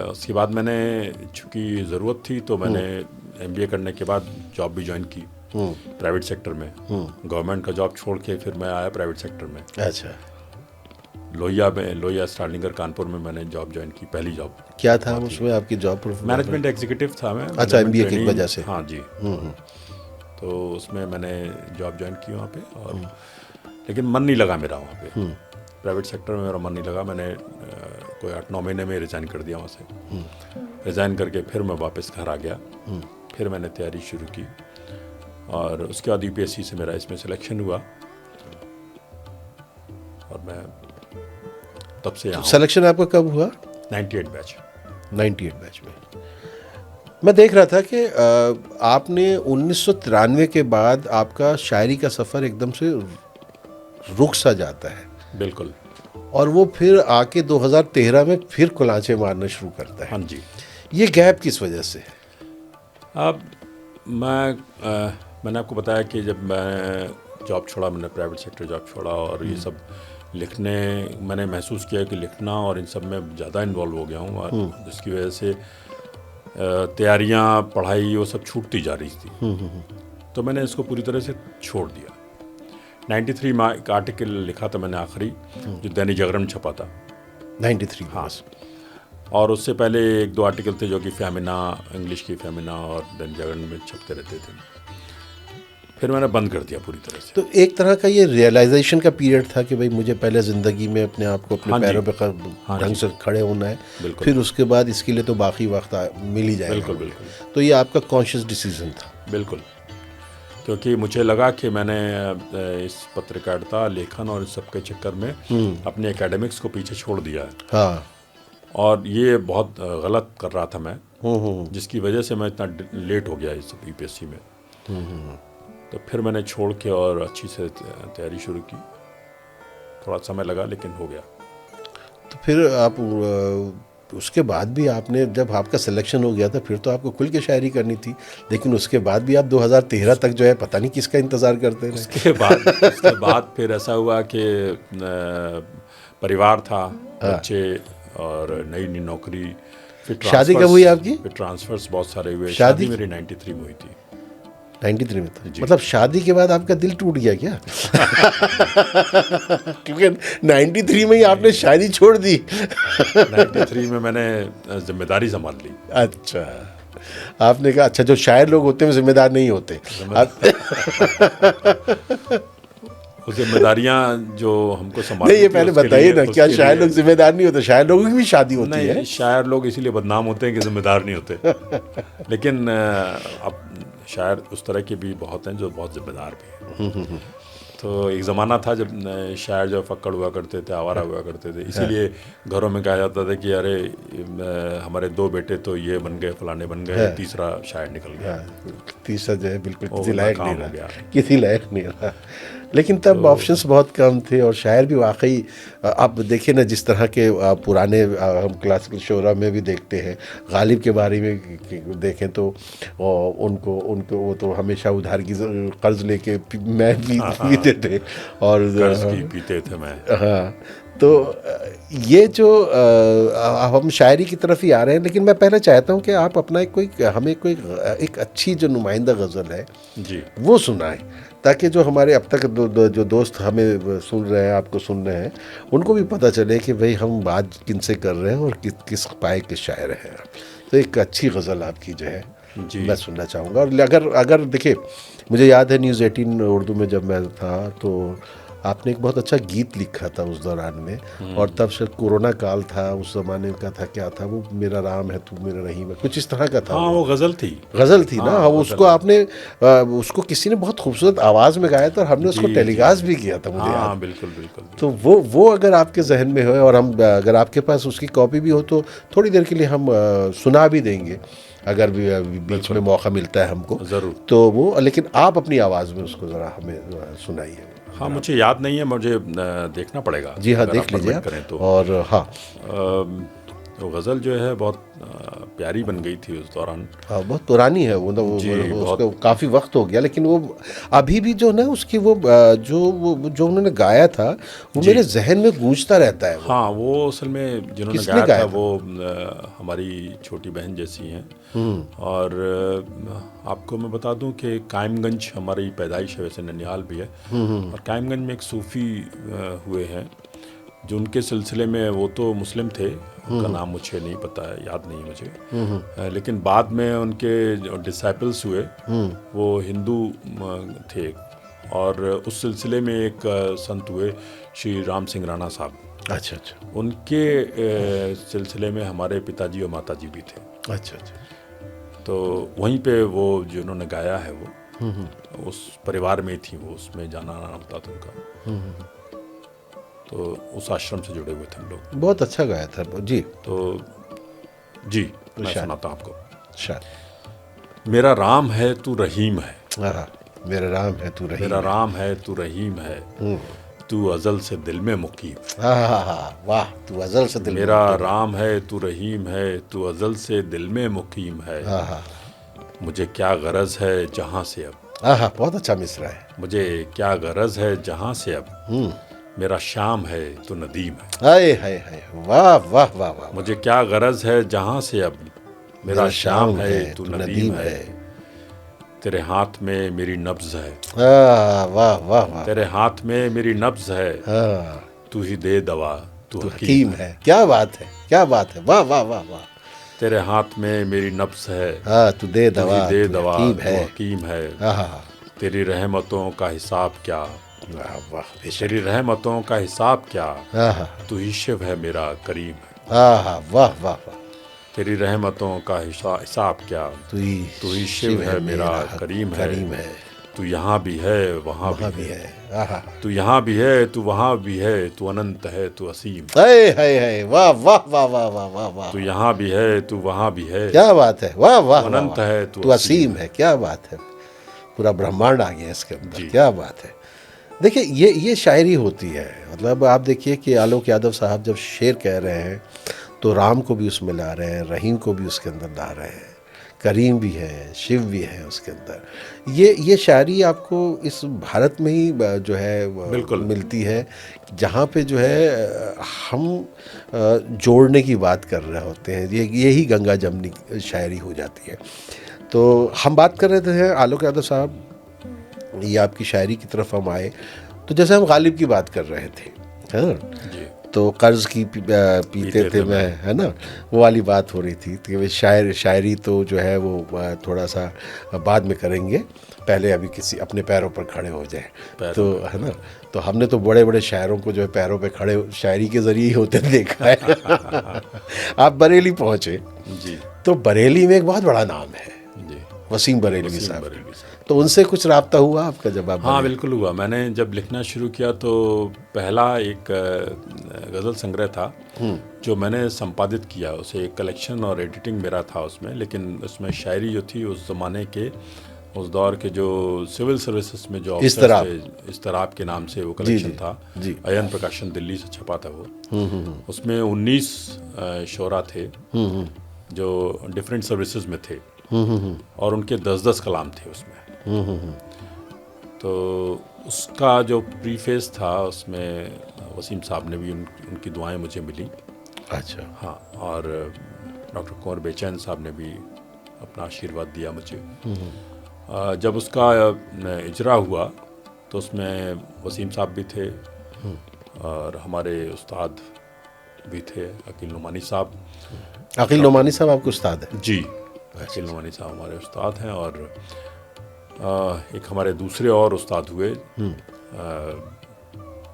उसके बाद मैंने, चूँकि ज़रूरत थी, तो मैंने MBA करने के बाद जॉब भी ज्वाइन की प्राइवेट सेक्टर में। गवर्नमेंट का जॉब छोड़ के फिर मैं आया प्राइवेट सेक्टर में। अच्छा। लोहिया स्टारलिंगर कानपुर में मैंने जॉब ज्वाइन की, पहली जॉब। क्या था उसमें आपकी जॉब? मैनेजमेंट एग्जीक्यूटिव था मैं। अच्छा, MBA की वजह से? हाँ जी। तो उसमें मैंने जॉब ज्वाइन की वहाँ पे, और लेकिन मन नहीं लगा मेरा वहाँ पे। प्राइवेट सेक्टर में मेरा मन नहीं लगा। मैंने कोई 8-9 महीने में रिज़ाइन कर दिया वहाँ से। रिज़ाइन करके फिर मैं वापस घर आ गया। फिर मैंने तैयारी शुरू की, और उसके बाद यूपीएससी से मेरा इसमें सिलेक्शन हुआ, और मैं तब से यहाँ। सिलेक्शन आपका कब हुआ? 98 बैच। 98 बैच में। मैं देख रहा था कि आपने 1993 के बाद आपका शायरी का सफ़र एकदम से रुक सा जाता है बिल्कुल। और वो फिर आके 2013 में फिर कुलांचे मारना शुरू करता है। हाँ जी। ये गैप किस वजह से है? अब मैंने आपको बताया कि जब मैं जॉब छोड़ा, मैंने प्राइवेट सेक्टर जॉब छोड़ा और ये सब लिखने, मैंने महसूस किया कि लिखना और इन सब में ज़्यादा इन्वॉल्व हो गया हूँ और जिसकी वजह से तैयारियाँ, पढ़ाई वो सब छूटती जा रही थी। तो मैंने इसको पूरी तरह से छोड़ दिया। 93 में एक आर्टिकल लिखा था मैंने आखिरी, जो दैनिक जागरण में छपा था 93 हाँ। और उससे पहले एक दो आर्टिकल थे जो कि फेमिना, इंग्लिश की फेमिना और दैनिक जागरण में छपते रहते थे। फिर मैंने बंद कर दिया पूरी तरह से। तो एक तरह का ये रियलाइजेशन का पीरियड था कि भाई मुझे पहले ज़िंदगी में अपने आप को अपने हाँ पैरों जी। पे ढंग से खड़े होना है, बिल्कुल। फिर उसके बाद इसके लिए तो बाकी वक्त मिल ही जाएगा। बिल्कुल बिल्कुल। तो ये आपका कॉन्शियस डिसीजन था? बिल्कुल, क्योंकि मुझे लगा कि मैंने इस पत्रकारिता, लेखन और इस सब के चक्कर में अपने एकेडमिक्स को पीछे छोड़ दिया है। हाँ। और ये बहुत गलत कर रहा था मैं, जिसकी वजह से मैं इतना लेट हो गया इस यूपीएससी में। तो फिर मैंने छोड़ के और अच्छी से तैयारी शुरू की। थोड़ा समय लगा लेकिन हो गया। तो फिर आप उसके बाद भी आपने, जब आपका सिलेक्शन हो गया था फिर तो आपको खुल के शायरी करनी थी, लेकिन उसके बाद भी आप 2013 तक जो है पता नहीं किसका इंतज़ार करते रहे। उसके बाद फिर ऐसा हुआ कि परिवार था, बच्चे और नई नई नौकरी। फिर शादी कब हुई आपकी? फिर ट्रांसफर्स बहुत सारे हुए। शादी मेरी 93 में हुई थी। 93 में था? मतलब शादी के बाद आपका दिल टूट गया क्या? क्योंकि 93 में ही आपने शादी छोड़ दी। 93 में मैंने जिम्मेदारी संभाल ली। अच्छा, आपने कहा अच्छा जो शायर लोग होते हैं वो जिम्मेदार नहीं होते। वो जिम्मेदारियाँ जो हमको संभालनी नहीं, ये पहले बताइए ना, क्या शायर लोग जिम्मेदार नहीं होते? शायर लोगों की भी शादी होती है। नहीं, शायर लोग इसीलिए बदनाम होते हैं कि जिम्मेदार नहीं होते। लेकिन अब शायर उस तरह के भी बहुत हैं जो बहुत जिम्मेदार भी हैं। तो एक ज़माना था जब शायर जो फक्कड़ हुआ करते थे, आवारा हुआ करते थे, इसीलिए घरों में कहा जाता था कि अरे हमारे 2 बेटे तो ये बन गए, फलाने बन गए, तीसरा शायर निकल गया। तीसरा जो है बिल्कुल किसी वो लायक नाकाम नहीं हो गया। रहा, किसी लायक नहीं रहा। लेकिन तब ऑप्शंस बहुत कम थे और शायर भी वाकई, आप देखिए ना जिस तरह के पुराने हम क्लासिकल शोरा में भी देखते हैं, गालिब के बारे में देखें तो उनको वो तो हमेशा उधार की कर्ज लेके मैं भी पीते थे और पीते थे मैं। हाँ, तो ये जो हम शायरी की तरफ ही आ रहे हैं, लेकिन मैं पहले चाहता हूँ कि आप अपना हमें कोई एक अच्छी जो नुमाइंदा गज़ल है जी वो सुनाएं, ताकि जो हमारे अब तक जो दोस्त हमें सुन रहे हैं, आपको सुन रहे हैं, उनको भी पता चले कि भाई हम बात किन से कर रहे हैं और किस पाए के शायर हैं। तो एक अच्छी गज़ल आपकी जो है मैं सुनना चाहूँगा। और अगर देखिए, मुझे याद है न्यूज़ 18 उर्दू में जब मैं था तो आपने एक बहुत अच्छा गीत लिखा था उस दौरान में, और तब से कोरोना काल था, उस ज़माने का था, क्या था वो, मेरा राम है तू मेरा रहीम है, कुछ इस तरह का था। हाँ, वो गज़ल थी ना। उसको आपने उसको किसी ने बहुत खूबसूरत आवाज़ में गाया था और हमने उसको टेलीकास्ट भी किया था, मुझे याद। हाँ, बिल्कुल बिल्कुल। तो वो अगर आपके जहन में हो और अगर आपके पास उसकी कॉपी भी हो तो थोड़ी देर के लिए हम सुना भी देंगे, अगर भी बीच में मौका मिलता है हमको ज़रूर। तो वो, लेकिन आप अपनी आवाज़ में उसको ज़रा हमें सुनाइए। हाँ, मुझे याद नहीं है, मुझे देखना पड़ेगा। जी हाँ, देख लीजिए करें तो। और हाँ, तो गज़ल जो है बहुत प्यारी बन गई थी उस दौरान। हाँ, बहुत पुरानी है वो, उसको काफ़ी वक्त हो गया, लेकिन वो अभी भी जो ना उसकी जो उन्होंने गाया था वो मेरे जहन में गूंजता रहता है। हाँ, वो असल में जिन्होंने गाया था वो हमारी छोटी बहन जैसी हैं। और आपको मैं बता दूं कि कायमगंज हमारी पैदाइश है, वैसे ननिहाल भी है, और कायमगंज में एक सूफ़ी हुए हैं जो उनके सिलसिले में, वो तो मुस्लिम थे, उनका नाम मुझे नहीं पता है, याद नहीं मुझे, लेकिन बाद में उनके जो डिसाइपल्स हुए वो हिंदू थे, और उस सिलसिले में एक संत हुए श्री राम सिंह राणा साहब। अच्छा। उनके सिलसिले में हमारे पिताजी और माताजी भी थे। अच्छा। तो वहीं पे वो जो उन्होंने गाया है वो उस परिवार में थी, वो उसमें जाना आना होता था उनका। तो उस आश्रम से जुड़े हुए थे हम लोग। बहुत अच्छा गाया था जी। तो जी, तो मैं शायद सुनाता हूँ आपको। शायद। मेरा राम है तू रहीम है, हाँ, मेरा राम है तू रहीम मेरा है। राम है तू रहीम है, तू अजल से दिल में मुकीम। हाँ हाँ हाँ, वाह, तू अजल से दिल में मेरा मुकीम है। राम है तू रहीम है, तू अजल से दिल में मुकीम है। हाँ हाँ मुझे क्या गरज है जहाँ से अब, हाँ हाँ, बहुत अच्छा मिसरा है। मुझे क्या गरज है जहाँ से अब, मेरा शाम है तो नदीम है। हाय हाय हाय, वाह वाह वाह वाह। मुझे क्या गरज है जहाँ से अब, मेरा शाम है तो तू नदीम है। तेरे हाथ में मेरी नब्ज है, हाँ, वाह वाह वाह। तेरे हाथ में मेरी नब्ज है, हाँ, तू ही दे दवा तू तू हकीम हकीम है। है। क्या बात है, क्या बात है, वाह वाह वाह वाह। तेरे हाथ में मेरी नब्ज है, हाँ, तू दे तू ही दवा, दे तू दवा हकीम तू है। हकीम है। हाँ हाँ हाँ, तेरी रहमतों का हिसाब क्या, वाह वाह, बेशक। तेरी रहमतों का हिसाब क्या, हाँ हाँ तू ही शिव है मेरा करीम है। हाँ हाँ, वाह वाह वाह। तेरी रहमतों का हिसाब क्या, तू ही शिव है मेरा करीम है। करीम है। तू यहाँ भी है वहाँ वहाँ भी भी है, है। हाँ हाँ, तू यहाँ भी है तू वहाँ भी है, तू अनंत है तू असीम। हाय हाय हाय, वाह वाह वाह वाह वाह वाह वाह। तू यहाँ भी है तू वहाँ भी है, क्या बात है, वाह वाह तू वाह अनंत वाह। है तू तू असीम असीम है, क्या बात है। पूरा ब्रह्मांड आ गया इसके अंदर, जी। क्या बात है। देखिए, ये शायरी होती है। मतलब आप देखिए कि आलोक यादव साहब जब शेर कह रहे हैं तो राम को भी उसमें ला रहे हैं, रहीम को भी उसके अंदर ला रहे हैं, करीम भी है, शिव भी है उसके अंदर। ये शायरी आपको इस भारत में ही जो है बिल्कुल। मिलती है, जहाँ पे जो है हम जोड़ने की बात कर रहे होते हैं। यही गंगा जमनी शायरी हो जाती है। तो हम बात कर रहे थे आलोक यादव साहब, ये आपकी शायरी की तरफ हम आए तो जैसे हम गालिब की बात कर रहे थे, है ना। जी। तो कर्ज की पीते थे मैं, है ना, वो वाली बात हो रही थी। तो वे शायरी तो जो है वो थोड़ा सा बाद में करेंगे, पहले अभी किसी अपने पैरों पर खड़े हो जाए तो, है ना। तो हमने तो बड़े बड़े शायरों को जो है पैरों पे खड़े शायरी के ज़रिए ही होते देखा है। आप बरेली पहुँचे, जी तो बरेली में एक बहुत बड़ा नाम है, जी, वसीम बरेलवी वसीम साहब। बरेलवी साहब। तो उनसे कुछ राब्ता हुआ आपका जब आप हाँ बिल्कुल हुआ। मैंने जब लिखना शुरू किया तो पहला एक गज़ल संग्रह था जो मैंने संपादित किया, उसे एक कलेक्शन और एडिटिंग मेरा था उसमें, लेकिन उसमें शायरी जो थी उस ज़माने के, उस दौर के जो सिविल सर्विसेज में जो ऑफिसर्स थे, इस्तराब के नाम से वो कलेक्शन था। जी। अयन प्रकाशन दिल्ली से छपा था वो। उसमें 19 शोरा थे जो डिफरेंट सर्विसेज में थे और उनके 10-10 कलाम थे उसमें। तो उसका जो प्रीफेस था उसमें वसीम साहब ने भी उनकी दुआएं मुझे मिली। अच्छा। हाँ, और डॉक्टर कुंवर बेचैन साहब ने भी अपना आशीर्वाद दिया मुझे। जब उसका इजरा हुआ तो उसमें वसीम साहब भी थे और हमारे उस्ताद भी थे, अकील नुमानी साहब। अकील नुमानी साहब आपके उस्ताद हैं? जी, अकील नुमानी साहब हमारे उस्ताद हैं। और एक हमारे दूसरे और उस्ताद हुए,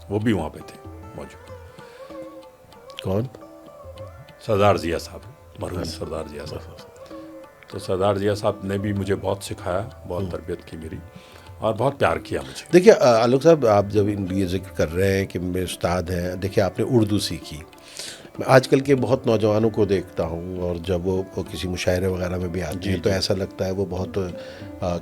वो भी वहाँ पे थे मौजूद। कौन? सरदार जिया साहब, मरहूम सरदार जिया साहब। तो सरदार जिया साहब ने भी मुझे बहुत सिखाया, बहुत तरबियत की मेरी और बहुत प्यार किया मुझे। देखिए आलोक साहब, आप जब ये जिक्र कर रहे हैं कि मेरे उस्ताद हैं, देखिए आपने उर्दू सीखी। मैं आजकल के बहुत नौजवानों को देखता हूँ और जब वो किसी मुशायरे वगैरह में भी आते हैं तो ऐसा लगता है वो बहुत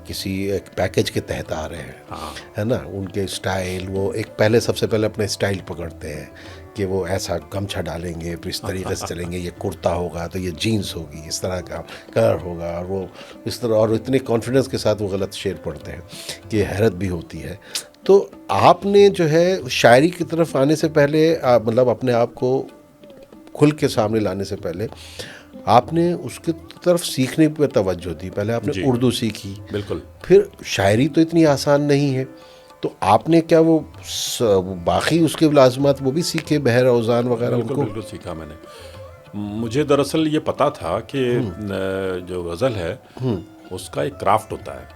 किसी एक पैकेज के तहत आ रहे हैं। हाँ। है ना। उनके स्टाइल, वो एक सबसे पहले अपने स्टाइल पकड़ते हैं कि वो ऐसा गमछा डालेंगे, फिर इस तरीके से चलेंगे, ये कुर्ता होगा तो ये जीन्स होगी, इस तरह का कलर होगा, और वो इस तरह, और इतने कॉन्फिडेंस के साथ वो गलत शेर पढ़ते हैं कि हैरत भी होती है। तो आपने जो है शायरी की तरफ आने से पहले मतलब अपने आप को खुल के सामने लाने से पहले आपने उसकी तरफ सीखने पर तवज्जो दी। पहले आपने उर्दू सीखी, बिल्कुल। फिर शायरी तो इतनी आसान नहीं है, तो आपने क्या वो बाकी उसके लाज़िमात वो भी सीखे, बहर औज़ान वगैरह? बिल्कुल बिल्कुल सीखा मैंने। मुझे दरअसल ये पता था कि जो गज़ल है उसका एक क्राफ्ट होता है,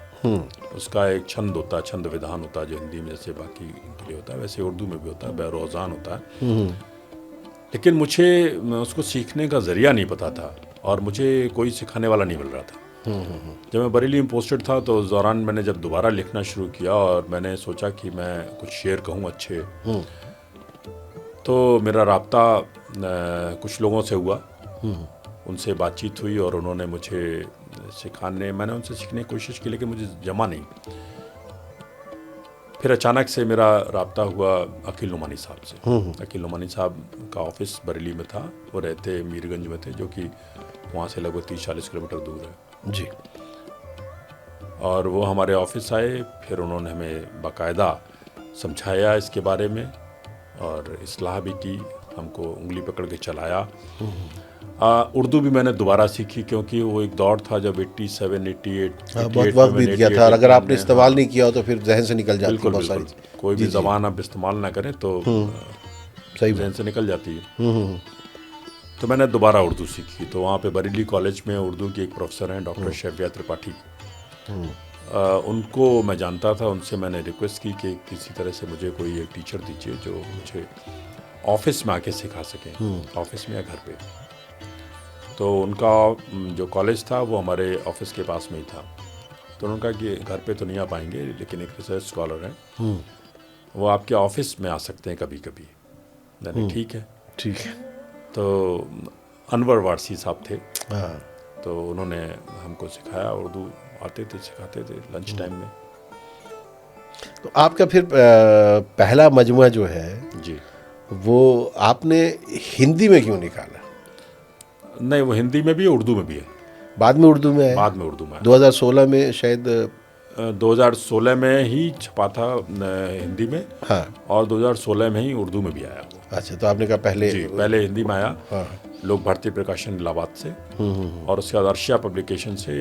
उसका एक छंद होता है, छंद विधान होता है, जो हिंदी में जैसे बाकी के लिए होता है वैसे उर्दू में भी होता है, बहर औज़ान होता है। लेकिन मुझे उसको सीखने का ज़रिया नहीं पता था और मुझे कोई सिखाने वाला नहीं मिल रहा था। जब मैं बरेली में पोस्टेड था तो उस दौरान मैंने जब दोबारा लिखना शुरू किया और मैंने सोचा कि मैं कुछ शेर कहूँ अच्छे, तो मेरा राब्ता कुछ लोगों से हुआ उनसे बातचीत हुई और उन्होंने मुझे मैंने उनसे सीखने की कोशिश की, लेकिन मुझे जमा नहीं। फिर अचानक से मेरा राब्ता हुआ अकील नुमानी साहब से। अकील नुमानी साहब का ऑफिस बरेली में था, वो रहते मीरगंज में थे, जो कि वहाँ से लगभग 30-40 किलोमीटर दूर है जी। और वो हमारे ऑफिस आए, फिर उन्होंने हमें बाकायदा समझाया इसके बारे में और इस्लाह भी की, हमको उंगली पकड़ के चलाया। उर्दू भी मैंने दोबारा सीखी, क्योंकि वो एक दौर था जब 87, 88, बहुत वक्त बीत गया था, और अगर आपने इस्तेमाल नहीं किया हो तो फिर जहन से निकल जाती है बिल्कुल बहुत सारी। बिल्कुल, कोई भी ज़बान आप इस्तेमाल ना करें तो सही जहन से निकल जाती है। तो मैंने दोबारा उर्दू सीखी। तो वहाँ पे बरेली कॉलेज में उर्दू के एक प्रोफेसर हैं, डॉक्टर शैफिया त्रिपाठी, उनको मैं जानता था। उनसे मैंने रिक्वेस्ट की कि किसी तरह से मुझे कोई एक टीचर दीजिए जो मुझे ऑफिस में आके सिखा सकें, ऑफिस में या घर पे। तो उनका जो कॉलेज था वो हमारे ऑफिस के पास में ही था। तो उन्होंने कहा कि घर पे तो नहीं आ पाएंगे, लेकिन एक रिसर्च स्कॉलर हैं, वो आपके ऑफिस में आ सकते हैं कभी कभी। मैंने ठीक है। ठीक है। तो अनवर वारसी साहब थे, हाँ। तो उन्होंने हमको सिखाया, उर्दू आते थे, सिखाते थे लंच टाइम में। तो आपका फिर पहला मजमुआ जो है जी, वो आपने हिंदी में क्यों निकाला? नहीं, वो हिंदी में भी है, उर्दू में भी है। बाद में उर्दू में है? बाद में उर्दू में है। 2016 में शायद। 2016 में ही छपा था हिंदी में। हाँ। और 2016 में ही उर्दू में भी आया वो। अच्छा, तो आपने कहा पहले। जी, पहले हिंदी में आया। हाँ। लोक भारती प्रकाशन इलाहाबाद से, और उसके बाद अर्शिया पब्लिकेशन से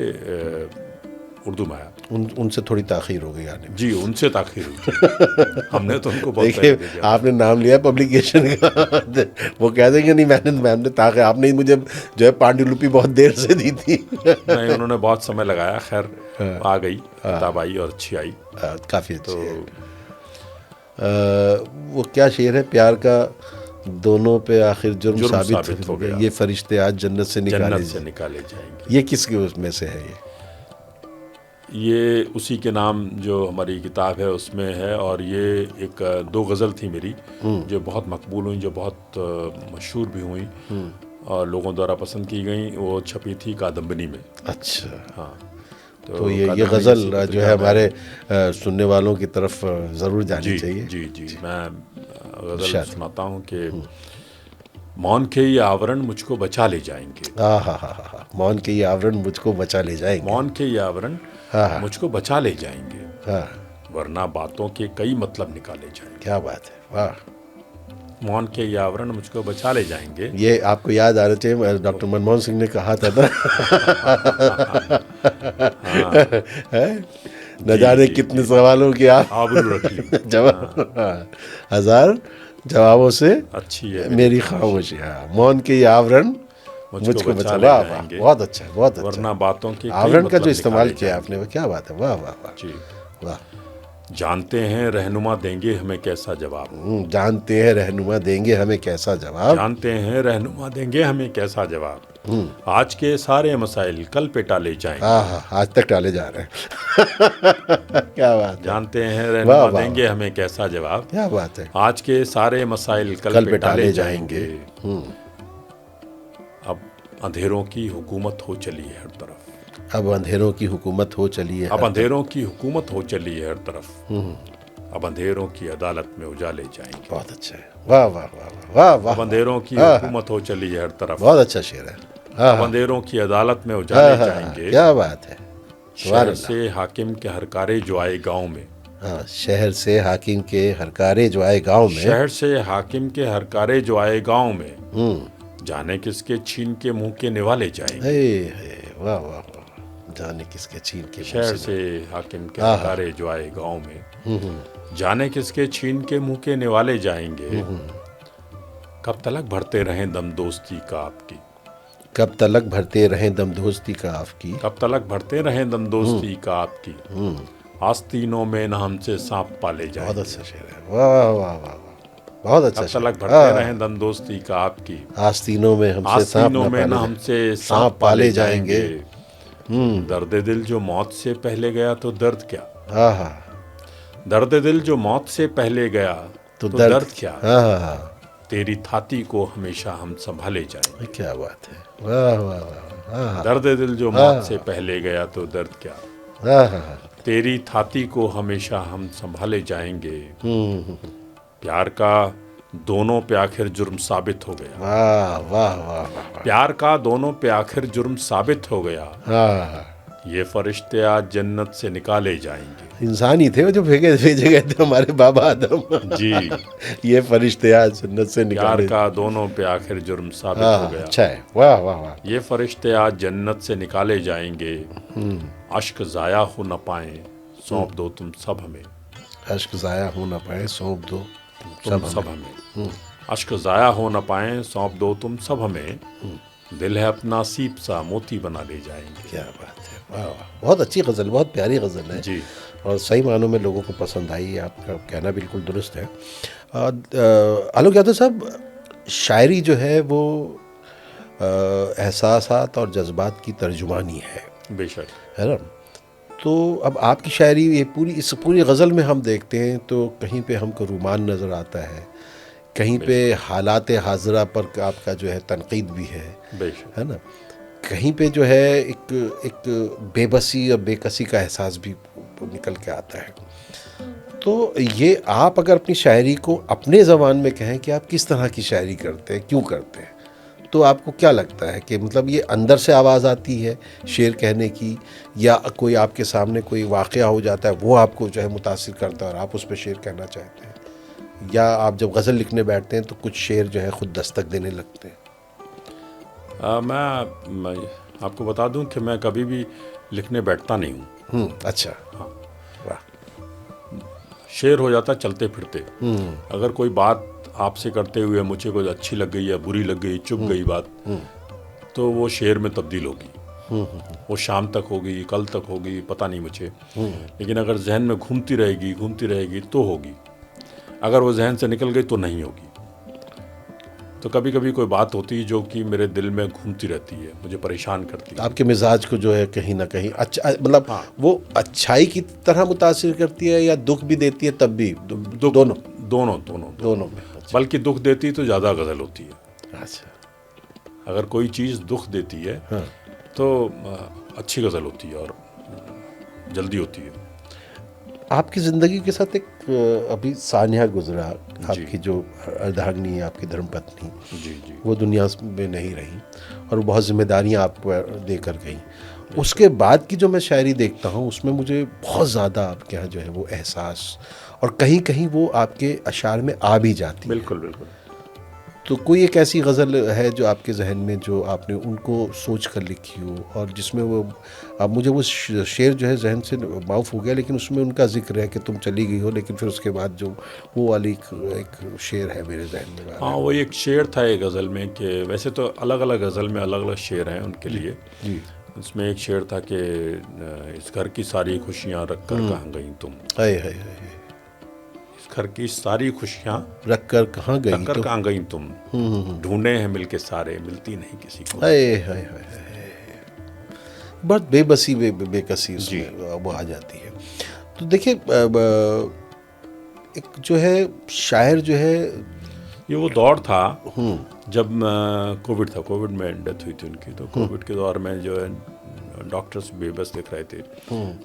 उर्दू में आया। उनसे थोड़ी ताख़ीर हो गई आने में। जी, उनसे ताख़ीर हुई थी। हमने तो उनको बहुत पहले दे देखिए, दिया। आपने नाम लिया पब्लिकेशन का, वो कह देंगे नहीं मैंने ताकि आपने ही मुझे जो है पांडुलिपि बहुत देर से दी थी। नहीं, उन्होंने बहुत समय लगाया। खैर आ गई, किताब आई और अच्छी आई। काफ़ी अच्छी है। तो वो क्या शेर है, प्यार का दोनों पे आखिर जुर्म साबित हो गया, ये फरिश्ते आज जन्नत से निकाले जाएंगे। ये किसके उसमें से है? ये उसी के नाम जो हमारी किताब है उसमें है। और ये एक 2 गज़ल थी मेरी, जो बहुत मकबूल हुई, जो बहुत मशहूर भी हुई और लोगों द्वारा पसंद की गई। वो छपी थी कादम्बनी में। अच्छा। हाँ। तो ये गज़ल जो है हमारे सुनने वालों की तरफ ज़रूर जानी चाहिए। जी जी, मैं गज़ल सुनाता हूँ कि मौन के ये आवरण मुझको बचा ले जाएंगे। हाँ, मौन के ये आवरण मुझको बचा ले जाएंगे। मौन के ये आवरण मुझको बचा ले जाएंगे। हाँ। वरना बातों के कई मतलब निकाले जाएंगे। क्या बात है, वाह। मौन के ये आवरण मुझको बचा ले जाएंगे। ये आपको याद आना चाहिए, डॉक्टर मनमोहन सिंह ने कहा था ना। न जाने कितने सवालों की आप आबरू रख ली, जवाब 1000 जवाबों से अच्छी है मेरी खामोशी। हाँ, मौन के ये आवरण मुझको बचा। वाह वाह, बहुत अच्छा, बहुत अच्छा। वरना बातों के आवरण का जो इस्तेमाल किया आपने, वो क्या बात है, वाह वाह वाह जी, वाह। जानते हैं रहनुमा देंगे हमें कैसा जवाब। जानते हैं रहनुमा देंगे हमें कैसा जवाब। जानते हैं रहनुमा देंगे हमें कैसा जवाब। आज के सारे मसाइल कल पे टाले जाएंगे। हाँ, आज तक टाले जा रहे हैं। क्या बात है। जानते हैं रहनुमा देंगे हमें कैसा जवाब। क्या बात है। आज के सारे मसाइल कल पे टाले जाएंगे। अब अंधेरों की हुकूमत हो चली है हर तरफ। अब अंधेरों की हुकूमत हो चली है। अब अंधेरों की हुकूमत हो चली है हर तरफ। अब अंधेरों की अदालत में उजाले जाएंगे। बहुत अच्छा है, वाह वाह वाह वाह वाह। अब अंधेरों की हुकूमत हो चली है हर तरफ। बहुत अच्छा शेर है। अब अंधेरों की अदालत में उजाले जाएंगे। क्या बात है। शहर से हाकिम के हरकारे जो आए गाँव में। हाँ, शहर से हाकिम के हरकारे जो आए गाँव में। शहर से हाकिम के हरकारे जो आए गाँव में। जाने किसके छीन के मुंह के निवाले जाएंगे। वाह वाह वाह। जाने किसके छीन के। शहर से हाकिम के हरकारे जो आए गाँव में। जाने किसके छीन के मुंह के निवाले जाएंगे। कब तलक भरते रहें दम दोस्ती का आपकी। कब तलक भरते रहें दम दोस्ती का आपकी। कब तलक भरते रहें दम दोस्ती का आपकी। आस्तीनों में न हमसे सांप पाले जाएंगे। बहुत अच्छा शेर है, वाह वाह वाह वाह, बहुत अच्छा। कब तलक भरते रहें दम दोस्ती का आपकी। आस्तीनों में हमसे सांप पाले जाएंगे। दर्द दिल जो मौत से पहले गया तो दर्द क्या। हाँ। दर्द दिल जो मौत से पहले गया तो दर्द क्या। हाँ। तेरी थाती को हमेशा हम संभाले जाएंगे। क्या बात है, वाह वाह वाह, हाँ दर्द दिल जो मौत से पहले गया तो दर्द क्या, हाँ हाँ, तेरी थाती को हमेशा हम संभाले जाएंगे। हम्म, प्यार का दोनों पे आखिर जुर्म साबित हो गया, वाह वाह वाह वाह, प्यार का दोनों पे आखिर जुर्म साबित हो गया। हाँ, ये फरिश्ते आज जन्नत से निकाले जाएंगे। इंसान ही थे वो जो भेजे गए थे हमारे बाबा आदम। जी, ये फरिश्ते आज जन्नत से प्यार निकाले। का दोनों पे आखिर जुर्म साबित हो हाँ गया। अच्छा है, वाह वाह वाह, ये फरिश्ते आज जन्नत से निकाले जाएंगे। अश्क जाया हो न पाए सौंप दो तुम सब हमें, अश्क जाया हो ना पाए सौंप दो तुम सब हमें। अश्क जाया हो न पाए सौंप दो तुम सब हमें, दिल है अपना सीप सा मोती बना ले जाएंगे। क्या बात है, वाह वाह, बहुत अच्छी गज़ल, बहुत प्यारी गज़ल है जी, और सही मानों में लोगों को पसंद आई। आपका कहना बिल्कुल दुरुस्त है। आलोक यादव साहब, शायरी जो है वो एहसासात और जज्बात की तर्जुमानी है बेशक। ना। तो अब आपकी शायरी ये इस पूरी गज़ल में हम देखते हैं तो कहीं पे हमको रूमान नज़र आता है, कहीं पे हालात हाज़रा पर आपका जो है तनकीद भी बेशक है ना, कहीं पे जो है एक बेबसी और बेकसी का एहसास भी निकल के आता है। तो ये आप अगर अपनी शायरी को अपने ज़बान में कहें कि आप किस तरह की शायरी करते हैं, क्यों करते हैं, तो आपको क्या लगता है कि मतलब ये अंदर से आवाज़ आती है शेर कहने की, या कोई आपके सामने कोई वाक़या हो जाता है वो आपको जो है मुतासिर करता है और आप उस पर शेर कहना चाहते हैं, या आप जब गज़ल लिखने बैठते हैं तो कुछ शेर जो है ख़ुद दस्तक देने लगते हैं? मैं आपको बता दूं कि मैं कभी भी लिखने बैठता नहीं हूँ। अच्छा, हाँ, वाह, शेर हो जाता चलते फिरते। अगर कोई बात आपसे करते हुए मुझे कोई अच्छी लग गई या बुरी लग गई, चुभ गई बात, तो वो शेर में तब्दील होगी। वो शाम तक होगी, कल तक होगी, पता नहीं मुझे, लेकिन अगर जहन में घूमती रहेगी तो होगी। अगर वो जहन से निकल गई तो नहीं होगी। तो कभी कभी कोई बात होती है जो कि मेरे दिल में घूमती रहती है, मुझे परेशान करती है। आपके मिजाज को जो है कहीं ना कहीं अच्छा, मतलब हाँ, वो अच्छाई की तरह मुतासिर करती है या दुख भी देती है तब भी? दोनों दोनों में। अच्छा, बल्कि दुख देती तो ज़्यादा गज़ल होती है। अच्छा, अगर कोई चीज़ दुख देती है हाँ, तो अच्छी गज़ल होती है और जल्दी होती है। आपकी ज़िंदगी के साथ एक अभी सान्या गुजरा, जी। आपकी जो अर्धांगिनी, आपकी धर्मपत्नी, जी जी, वो दुनिया में नहीं रही और बहुत जिम्मेदारियां आपको देकर गई। उसके बाद की जो मैं शायरी देखता हूँ उसमें मुझे बहुत ज़्यादा आपके यहाँ जो है वो एहसास, और कहीं कहीं वो आपके अशार में आ भी जाती है। बिल्कुल बिल्कुल। तो कोई एक ऐसी गज़ल है जो आपके जहन में, जो आपने उनको सोच कर लिखी हो और जिसमें वो, अब मुझे वो शेर जो है जहन से माउफ हो गया, लेकिन उसमें उनका जिक्र है कि तुम चली गई हो, लेकिन फिर उसके बाद जो वो वाली एक शेर है मेरे जहन में। हाँ, वो एक शेर था एक गज़ल में, कि वैसे तो अलग अलग गज़ल में अलग अलग शेर हैं उनके लिए। जी, उसमें एक शेर था कि इस घर की सारी खुशियाँ रख कर कहाँ गई तुम, हाय हाय हाय, इस घर की सारी खुशियाँ रख कर कहाँ गई रख कर तो, कहाँ गई तुम, ढूंढे हैं मिलके सारे मिलती नहीं किसी को। हाय हाय हाय हाय, बहुत बेबसी बेकसी उसमें वो आ जाती है। तो देखिए एक जो है शायर जो है, ये वो दौर था जब कोविड था, कोविड में डेथ हुई थी उनकी। तो कोविड के दौर में जो है डॉक्टर्स बेबस दिख रहे थे,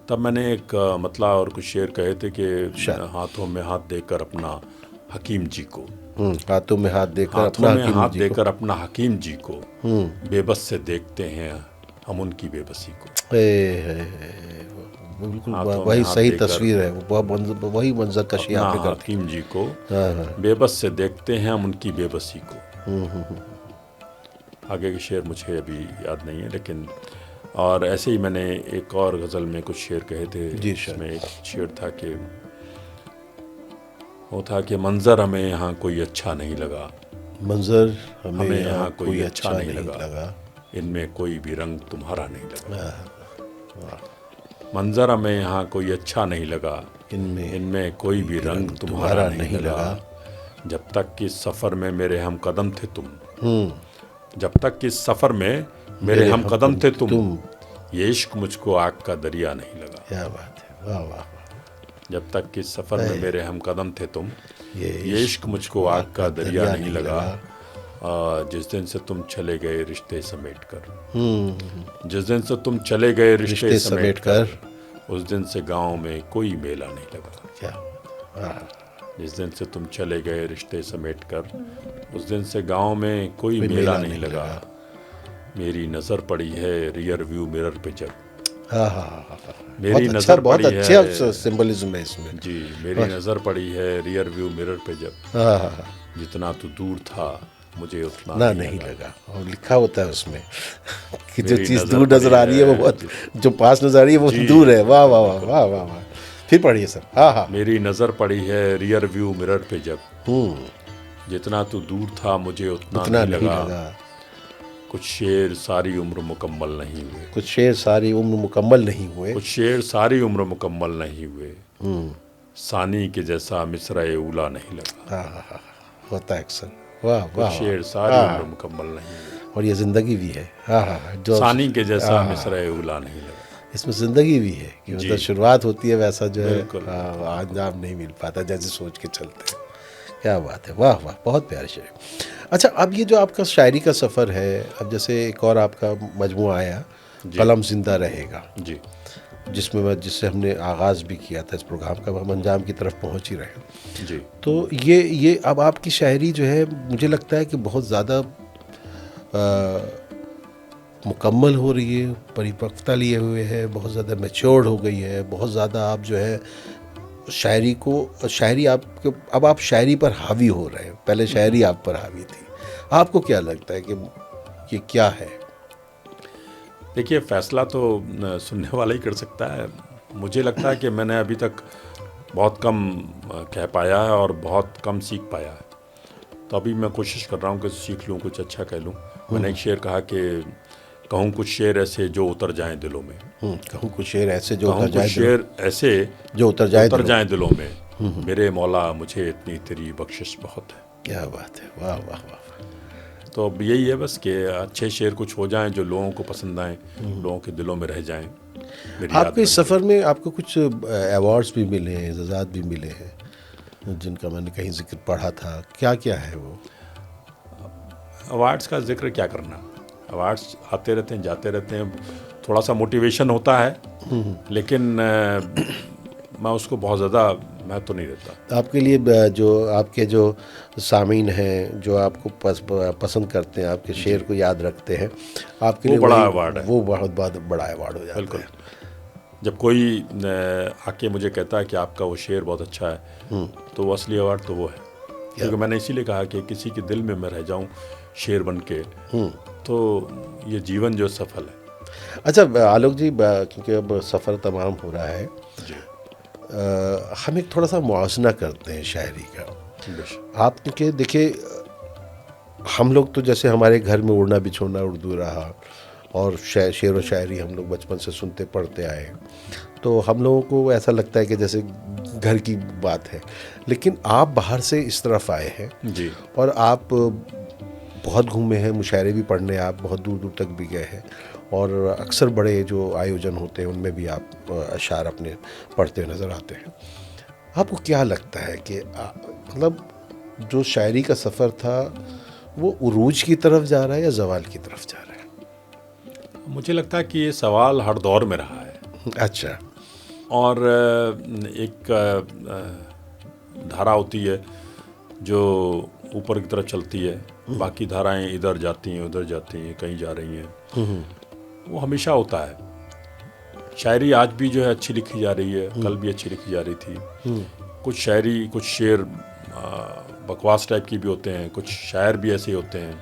तब मैंने एक मतला और कुछ शेर कहे थे कि हाथों में हाथ देकर अपना हकीम जी को, हाथों में हाथ देकर हाथों अपना में हकीम हाथ जी को, देकर अपना हकीम जी को, बेबस से देखते हैं हम उनकी बेबसी को। बिल्कुल हाथों में वही हाथ सही देकर तस्वीर है, वही मंजर कशी अपना आपने करती। हकीम जी को हाँ, बेबस से देखते हैं हम उनकी बेबसी को। आगे के शेर मुझे अभी याद नहीं है, लेकिन और ऐसे ही मैंने एक और गज़ल में कुछ शेर कहे थे। जिसमें एक शेर था कि वो था कि मंज़र हमें यहाँ कोई अच्छा नहीं लगा, मंजर हमें यहाँ कोई अच्छा नहीं लगा, लगा, इनमें कोई भी रंग तुम्हारा नहीं लगा। मंज़र हमें यहाँ कोई अच्छा नहीं लगा, इनमें कोई भी रंग तुम्हारा नहीं लगा। जब तक कि सफ़र में मेरे हम कदम थे तुम, जब तक कि सफ़र में मेरे हम कदम थे तुम, ये इश्क मुझको आग का दरिया नहीं लगा। क्या बात है, वाह वाह। जब तक कि सफ़र में मेरे हम कदम थे तुम, ये इश्क मुझको आग का दरिया नहीं लगा, जिस दिन से तुम चले गए रिश्ते समेट कर, जिस दिन से तुम चले गए रिश्ते समेट कर, उस दिन से गांव में कोई मेला नहीं लगा। क्या जिस दिन से तुम चले गए रिश्ते समेट कर, उस दिन से गांव में कोई मेला नहीं लगा। मेरी नज़र पड़ी है रियर व्यू मिरर पे जब, मेरी नज़र बहुत पड़ी अच्छा है, सिंबलिज्म है इसमें। जी, मेरी नज़र पड़ी है रियर व्यू मिरर पे जब, जितना तू दूर था मुझे उतना ना नहीं लगा। और लिखा होता है उसमें कि जो मेरी चीज़ नज़र दूर नजर पड़ी आ रही है वो है, बहुत, जो पास नजर आ रही है वो दूर है। वाह वाह वाह वाह वाह वाह। फिर पढ़िए सर। हाँ। मेरी नज़र पड़ी है रियर व्यू मिरर पे जब, जितना तू दूर था मुझे उतना नहीं लगा। कुछ शेर सारी उम्र मुकम्मल नहीं हुए, कुछ शेर सारी उम्र मुकम्मल नहीं हुए, कुछ शेर सारी उम्र मुकम्मल नहीं हुए, सानी के जैसा मिसरा उला नहीं लगा। होता है अक्सर। वाह कुछ वाह। शेर सारी उम्र मुकम्मल नहीं हुए, और ये जिंदगी भी है। जो सानी के जैसा मिसरा उला नहीं लगा। इसमें जिंदगी भी है कि मतलब शुरुआत होती है वैसा जो है बिल्कुल। अंजाम नहीं मिल पाता जैसे सोच के चलते हैं। क्या बात है। वाह वाह, बहुत प्यारे शेर। अच्छा, अब ये जो आपका शायरी का सफ़र है, अब जैसे एक और आपका मजमूआ आया कलम जिंदा रहेगा जी, जिससे हमने आगाज़ भी किया था इस प्रोग्राम का, अब हम अंजाम की तरफ पहुंच ही रहे हैं। जी, तो ये अब आपकी शायरी जो है मुझे लगता है कि बहुत ज़्यादा मुकम्मल हो रही है, परिपक्वता लिए हुए है, बहुत ज़्यादा मैच्योर्ड हो गई है, बहुत ज़्यादा आप जो है शायरी आपके, अब आप शायरी पर हावी हो रहे हैं, पहले शायरी आप पर हावी थी। आपको क्या लगता है कि ये क्या है? देखिए, फैसला तो सुनने वाला ही कर सकता है। मुझे लगता है कि मैंने अभी तक बहुत कम कह पाया है और बहुत कम सीख पाया है, तो अभी मैं कोशिश कर रहा हूँ कि सीख लूँ, कुछ अच्छा कह लूँ। मैंने एक शेर कहा कि कहूँ कुछ शेर ऐसे जो उतर जाएं दिलों में, कहूँ कुछ शेर ऐसे जो कहूँ कुछ शेर ऐसे जो उतर जाएं दिलों में, मेरे मौला मुझे इतनी तेरी बख्शिश बहुत है। क्या बात है। वाह वाह वाह। तो अब यही है बस कि अच्छे शेर कुछ हो जाएं जो लोगों को पसंद आएँ, लोगों के दिलों में रह जाएं। आपके इस सफ़र में आपको कुछ अवार्ड्स भी मिले हैं, एजाज़ात भी मिले हैं, जिनका मैंने कहीं जिक्र पढ़ा था, क्या क्या है वो? अवार्ड्स का जिक्र क्या करना, अवार्ड्स आते रहते हैं जाते रहते हैं, थोड़ा सा मोटिवेशन होता है, लेकिन मैं उसको बहुत ज़्यादा महत्व नहीं देता। आपके लिए जो आपके जो सामीन हैं, जो आपको पसंद करते हैं, आपके शेर को याद रखते हैं, आपके लिए बड़ा अवार्ड है, वो बहुत बड़ा अवार्ड हो जाता है। बिल्कुल। जब कोई आके मुझे कहता है कि आपका वो शेर बहुत अच्छा है, तो वो असली अवार्ड तो वो है, क्योंकि मैंने इसीलिए कहा कि किसी के दिल में मैं रह जाऊं शेर बन के, तो ये जीवन जो सफल है। अच्छा आलोक जी, क्योंकि अब सफ़र तमाम हो रहा है जी, हम एक थोड़ा सा मुआवजना करते हैं शायरी का। आप क्योंकि देखिए, हम लोग तो जैसे हमारे घर में उड़ना बिछोना उर्दू रहा, और शेर व शायरी हम लोग बचपन से सुनते पढ़ते आए, तो हम लोगों को ऐसा लगता है कि जैसे घर की बात है। लेकिन आप बाहर से इस तरफ आए हैं जी, और आप बहुत घूमे हैं, मुशायरे भी पढ़ने आप बहुत दूर दूर तक भी गए हैं, और अक्सर बड़े जो आयोजन होते हैं उनमें भी आप अशार अपने पढ़ते हुए नज़र आते हैं। आपको क्या लगता है कि मतलब जो शायरी का सफ़र था वो उरूज की तरफ जा रहा है या ज़वाल की तरफ जा रहा है? मुझे लगता है कि ये सवाल हर दौर में रहा है। अच्छा। और एक धारा होती है जो ऊपर की तरफ चलती है, बाकी धाराएं इधर जाती हैं उधर जाती हैं, कहीं जा रही हैं, वो हमेशा होता है। शायरी आज भी जो है अच्छी लिखी जा रही है, कल भी अच्छी लिखी जा रही थी। कुछ शायरी, कुछ शेर बकवास टाइप की भी होते हैं, कुछ शायर भी ऐसे होते हैं,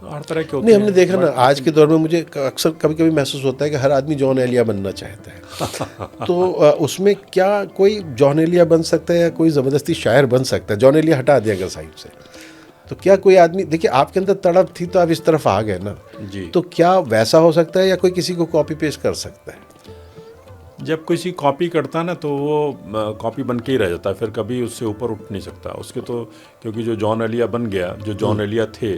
हर तरह के होते नहीं, हैं। हमने देखा ना आज के दौर में मुझे अक्सर कभी कभी महसूस होता है कि हर आदमी जॉन एलिया बनना चाहता है। तो उसमें क्या कोई जॉन एलिया बन सकता है या कोई ज़बरदस्ती शायर बन सकता है? जॉन एलिया हटा दिया अगर साइड से, तो क्या कोई आदमी, देखिए आपके अंदर तड़प थी तो आप इस तरफ आ गए ना जी, तो क्या वैसा हो सकता है या कोई किसी को कॉपी पेस्ट कर सकता है? जब किसी कॉपी करता है ना तो वो कॉपी बन के ही रह जाता है, फिर कभी उससे ऊपर उठ नहीं सकता उसके, तो क्योंकि जो जॉन एलिया बन गया, जो जॉन एलिया थे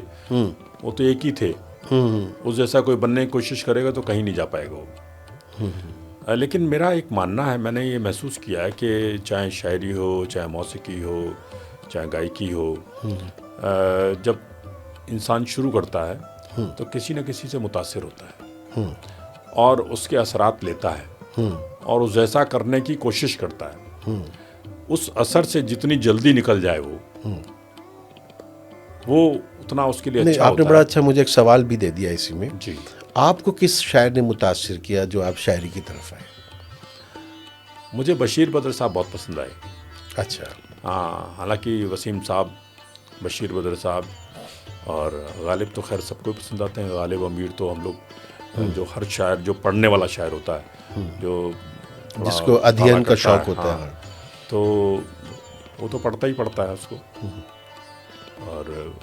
वो तो एक ही थे, उस जैसा कोई बनने की कोशिश करेगा तो कहीं नहीं जा पाएगा वो। लेकिन मेरा एक मानना है, मैंने ये महसूस किया है कि चाहे शायरी हो, चाहे मौसीकी हो, चाहे गायकी हो, जब इंसान शुरू करता है तो किसी न किसी से मुतासिर होता है और उसके असरात लेता है और उस जैसा करने की कोशिश करता है। उस असर से जितनी जल्दी निकल जाए वो उतना उसके लिए अच्छा आपने होता बड़ा है। अच्छा मुझे एक सवाल भी दे दिया इसी में। जी, आपको किस शायर ने मुतासिर किया जो आप शायरी की तरफ आए? मुझे बशीर बद्र साहब बहुत पसंद आए। अच्छा। हाँ, हालांकि वसीम साहब, बशीर बद्र साहब और गालिब तो खैर सबको पसंद आते हैं। गालिब अमीर तो हम लोग जो हर शायर, जो पढ़ने वाला शायर होता है, जो जिसको अध्ययन का शौक होता है, तो वो तो पढ़ता ही पढ़ता है उसको। और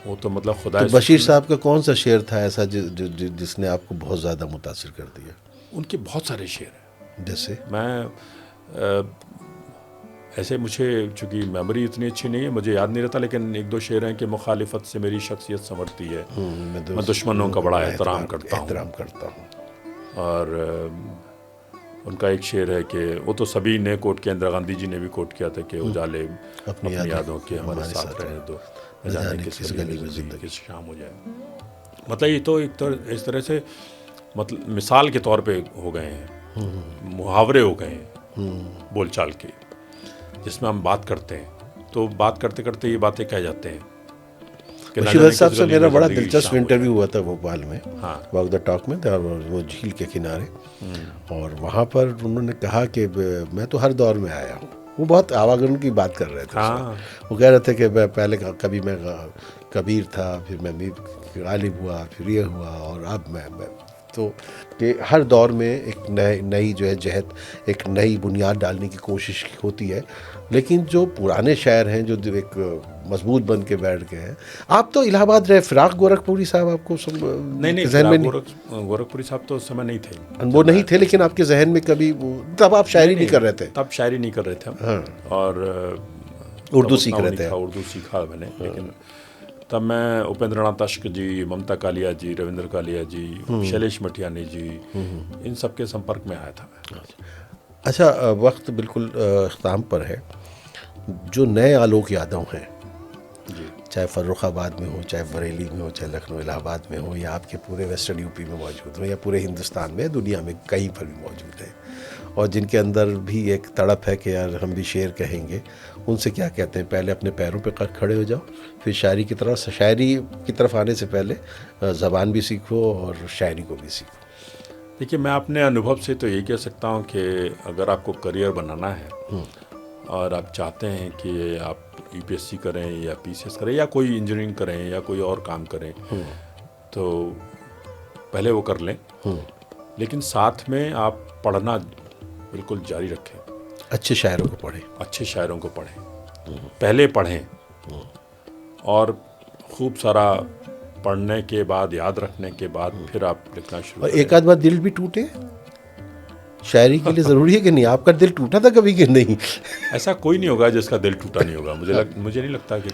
वो तो मतलब खुदा। तो बशीर साहब का कौन सा शेर था ऐसा जिसने आपको बहुत ज़्यादा मुतासिर कर दिया? उनके बहुत सारे शेर हैं। जैसे मैं ऐसे, मुझे चूँकि मेमोरी इतनी अच्छी नहीं है, मुझे याद नहीं रहता, लेकिन एक दो शेर हैं कि मुखालिफत से मेरी शख्सियत संवरती है, मैं दुश्मनों का बड़ा एहतराम करता हूँ। और उनका एक शेर है कि वो तो सभी ने कोट किया, इंदिरा गांधी जी ने भी कोट किया था कि उजाले अपनी यादों के हमारे साथ रहने दो, न जाने किस गली में जिंदगी किस शाम हो जाए। मतलब ये तो इस तरह से मतलब मिसाल के तौर पे हो गए हैं, मुहावरे हो गए हैं बोलचाल के, जिसमें हम बात करते हैं तो बात करते करते ये बातें कह जाते हैं। बशीर साहब से मेरा बड़ा दिलचस्प इंटरव्यू हुआ था भोपाल में, हाँ, वॉक द टॉक में, वो झील के किनारे। और वहाँ पर उन्होंने कहा कि मैं तो हर दौर में आया हूँ। वो बहुत आवागमन की बात कर रहे थे। हाँ, वो कह रहे थे कि मैं पहले कभी मैं कबीर था, फिर मैं गालिब हुआ, फिर ये हुआ, और अब मैं तो कि हर दौर में एक नई जो है जहत, एक नई बुनियाद डालने की कोशिश होती है। लेकिन जो पुराने शायर हैं जो एक मजबूत बन के बैठ गए हैं। आप तो इलाहाबाद रहे, फिराक गोरखपुरी साहब आपको नहीं, गोरखपुरी साहब तो उस समय नहीं थे, वो नहीं थे, लेकिन आपके जहन में कभी तब आप शायरी नहीं कर रहे थे? तब शायरी नहीं कर रहे थे हम। हाँ। और उर्दू सीख रहे थे? उर्दू सीखा मैंने। लेकिन तब मैं उपेंद्रनाथ अश्क जी, ममता कालिया जी, रविंद्र कालिया जी, शैलेश मटियानी जी, इन सब के संपर्क में आया था मैं। अच्छा, वक्त बिल्कुल अख्ताम पर है। जो नए आलोक यादव हैं, चाहे फर्रुखाबाद में हो, चाहे बरेली में हो, चाहे लखनऊ इलाहाबाद में हो, या आपके पूरे वेस्टर्न यूपी में मौजूद हो, या पूरे हिंदुस्तान में, दुनिया में कहीं पर भी मौजूद है, और जिनके अंदर भी एक तड़प है कि यार हम भी शेर कहेंगे, उनसे क्या कहते हैं? पहले अपने पैरों पे खड़े हो जाओ, फिर शायरी की तरफ आने से पहले ज़बान भी सीखो और शायरी को भी सीखो। देखिए, मैं अपने अनुभव से तो यही कह सकता हूँ कि अगर आपको करियर बनाना है और आप चाहते हैं कि आप यूपीएससी करें या पीसीएस करें या कोई इंजीनियरिंग करें या कोई और काम करें, तो पहले वो कर लें। लेकिन साथ में आप पढ़ना बिल्कुल जारी रखें। अच्छे शायरों को पढ़ें, अच्छे शायरों को पढ़ें, पहले पढ़ें, और खूब सारा पढ़ने के बाद, याद रखने के बाद फिर आप लिखना शुरू करें। एक आध बार दिल भी टूटे शायरी के लिए ज़रूरी है कि नहीं? आपका दिल टूटा था कभी कि नहीं? ऐसा कोई नहीं होगा जिसका दिल टूटा नहीं होगा। मुझे नहीं लगता कि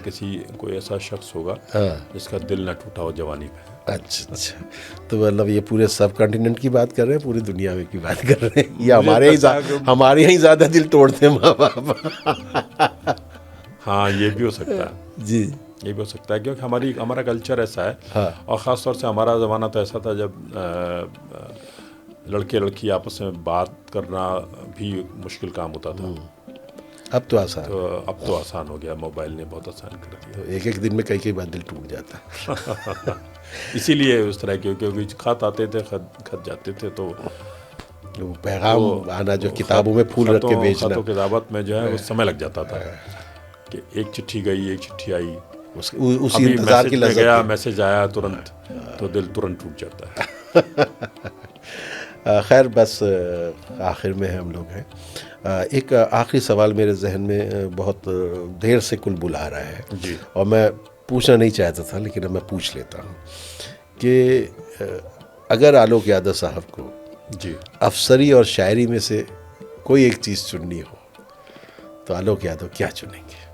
कोई ऐसा शख्स होगा जिसका दिल ना टूटा हो जवानी में। अच्छा, तो मतलब ये पूरे सब कॉन्टिनेंट की बात कर रहे हैं, पूरी दुनिया में की बात कर रहे हैं, या हमारे यहाँ ज़्यादा दिल तोड़ते हैं माँ बाप? हाँ, ये भी हो सकता है जी, ये भी हो सकता है, क्योंकि हमारा कल्चर ऐसा है। हाँ। और ख़ास तौर से हमारा ज़माना तो ऐसा था जब लड़के लड़की आपस में बात करना भी मुश्किल काम होता था। अब तो आसान, अब तो आसान हो गया, मोबाइल ने बहुत आसान कर दिया। तो एक दिन में कई बार दिल टूट जाता है। इसीलिए उस तरह के, क्योंकि खत आते थे, खत जाते थे, तो वो पैगाम आना, जो किताबों में फूल रख के भेजना, खतों किताबत में जो है वो समय लग जाता था कि एक चिट्ठी गई, एक चिट्ठी आई, उसी इंतजार की लज़्ज़त गया, मैसेज आया तुरंत, तो दिल तुरंत टूट जाता है। खैर, बस आखिर में हम लोग हैं। एक आखिरी सवाल मेरे जहन में बहुत देर से कुल बुला रहा है जी, और मैं पूछना नहीं चाहता था, लेकिन अब मैं पूछ लेता हूँ कि अगर आलोक यादव साहब को जी अफसरी और शायरी में से कोई एक चीज़ चुननी हो, तो आलोक यादव क्या चुनेंगे?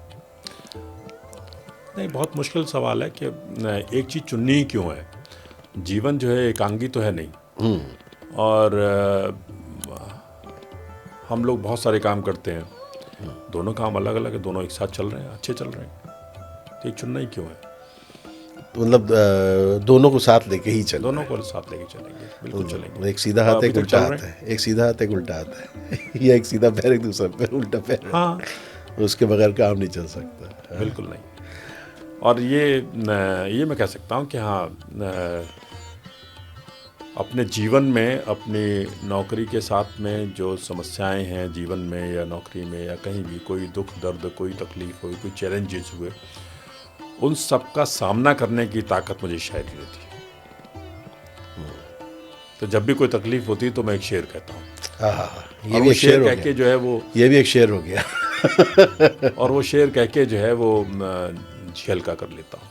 नहीं, बहुत मुश्किल सवाल है कि एक चीज़ चुननी ही क्यों है। जीवन जो है एकांगी तो है नहीं, और हम लोग बहुत सारे काम करते हैं, दोनों काम अलग अलग है, दोनों एक साथ चल रहे हैं, अच्छे चल रहे हैं, तो एक चुनना ही क्यों है? तो मतलब दोनों को साथ लेके ही चल, दोनों को साथ लेके चलेंगे, बिल्कुल चलेंगे। एक सीधा हाथ अभी एक तक उल्टा चल हाथ रहे है, एक सीधा हाथ एक उल्टा हाथ है या एक सीधा पैर एक दूसरा पैर उल्टा पैर है। हाँ, उसके बगैर काम नहीं चल सकता। बिल्कुल नहीं। और ये मैं कह सकता हूँ कि हाँ, अपने जीवन में, अपनी नौकरी के साथ में जो समस्याएं हैं जीवन में या नौकरी में या कहीं भी, कोई दुख दर्द, कोई तकलीफ हुई, कोई चैलेंजेस हुए, उन सब का सामना करने की ताकत मुझे शायरी देती है। तो जब भी कोई तकलीफ होती है तो मैं एक शेर कहता हूँ। हाँ, ये और भी वो एक शेर हो कह गया, के जो है वो, ये भी एक शेर हो गया। और वो शेर कह के जो है वो हल्का कर लेता हूँ।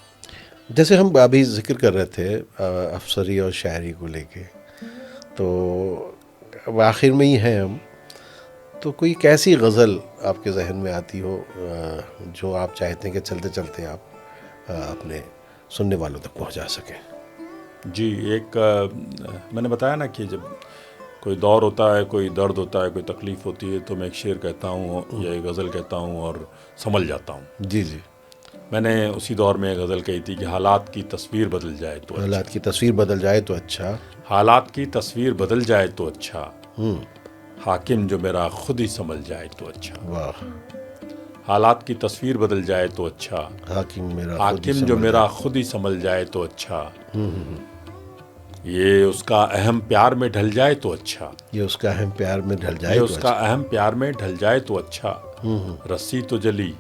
जैसे हम अभी जिक्र कर रहे थे अफसरी और शायरी को लेके, तो अब आखिर में ही हैं हम, तो कोई कैसी गज़ल आपके जहन में आती हो जो आप चाहते हैं कि चलते चलते आप अपने सुनने वालों तक पहुंचा सकें? जी, एक मैंने बताया ना कि जब कोई दौर होता है, कोई दर्द होता है, कोई तकलीफ़ होती है, तो मैं एक शेर कहता हूँ या एक गज़ल कहता हूँ और संभल जाता हूँ। जी जी। मैंने उसी दौर में एक गज़ल कही थी कि हालात की तस्वीर बदल जाए तो अच्छा, हालात की तस्वीर बदल जाए तो अच्छा, हालात की तस्वीर बदल जाए तो अच्छा, हाकिम जो मेरा खुद ही संभल जाए तो अच्छा। वाह, हालात की तस्वीर बदल जाए तो अच्छा, हाकिम मेरा खुद ही हाकिम जो संभल मेरा खुद ही संभल जाए तो अच्छा, ये उसका अहम प्यार में ढल जाए तो अच्छा, ये उसका अहम प्यार में ढल जाए ये तो उसका अच्छा। अहम प्यार में ढल जाए तो अच्छा, रस्सी तो जली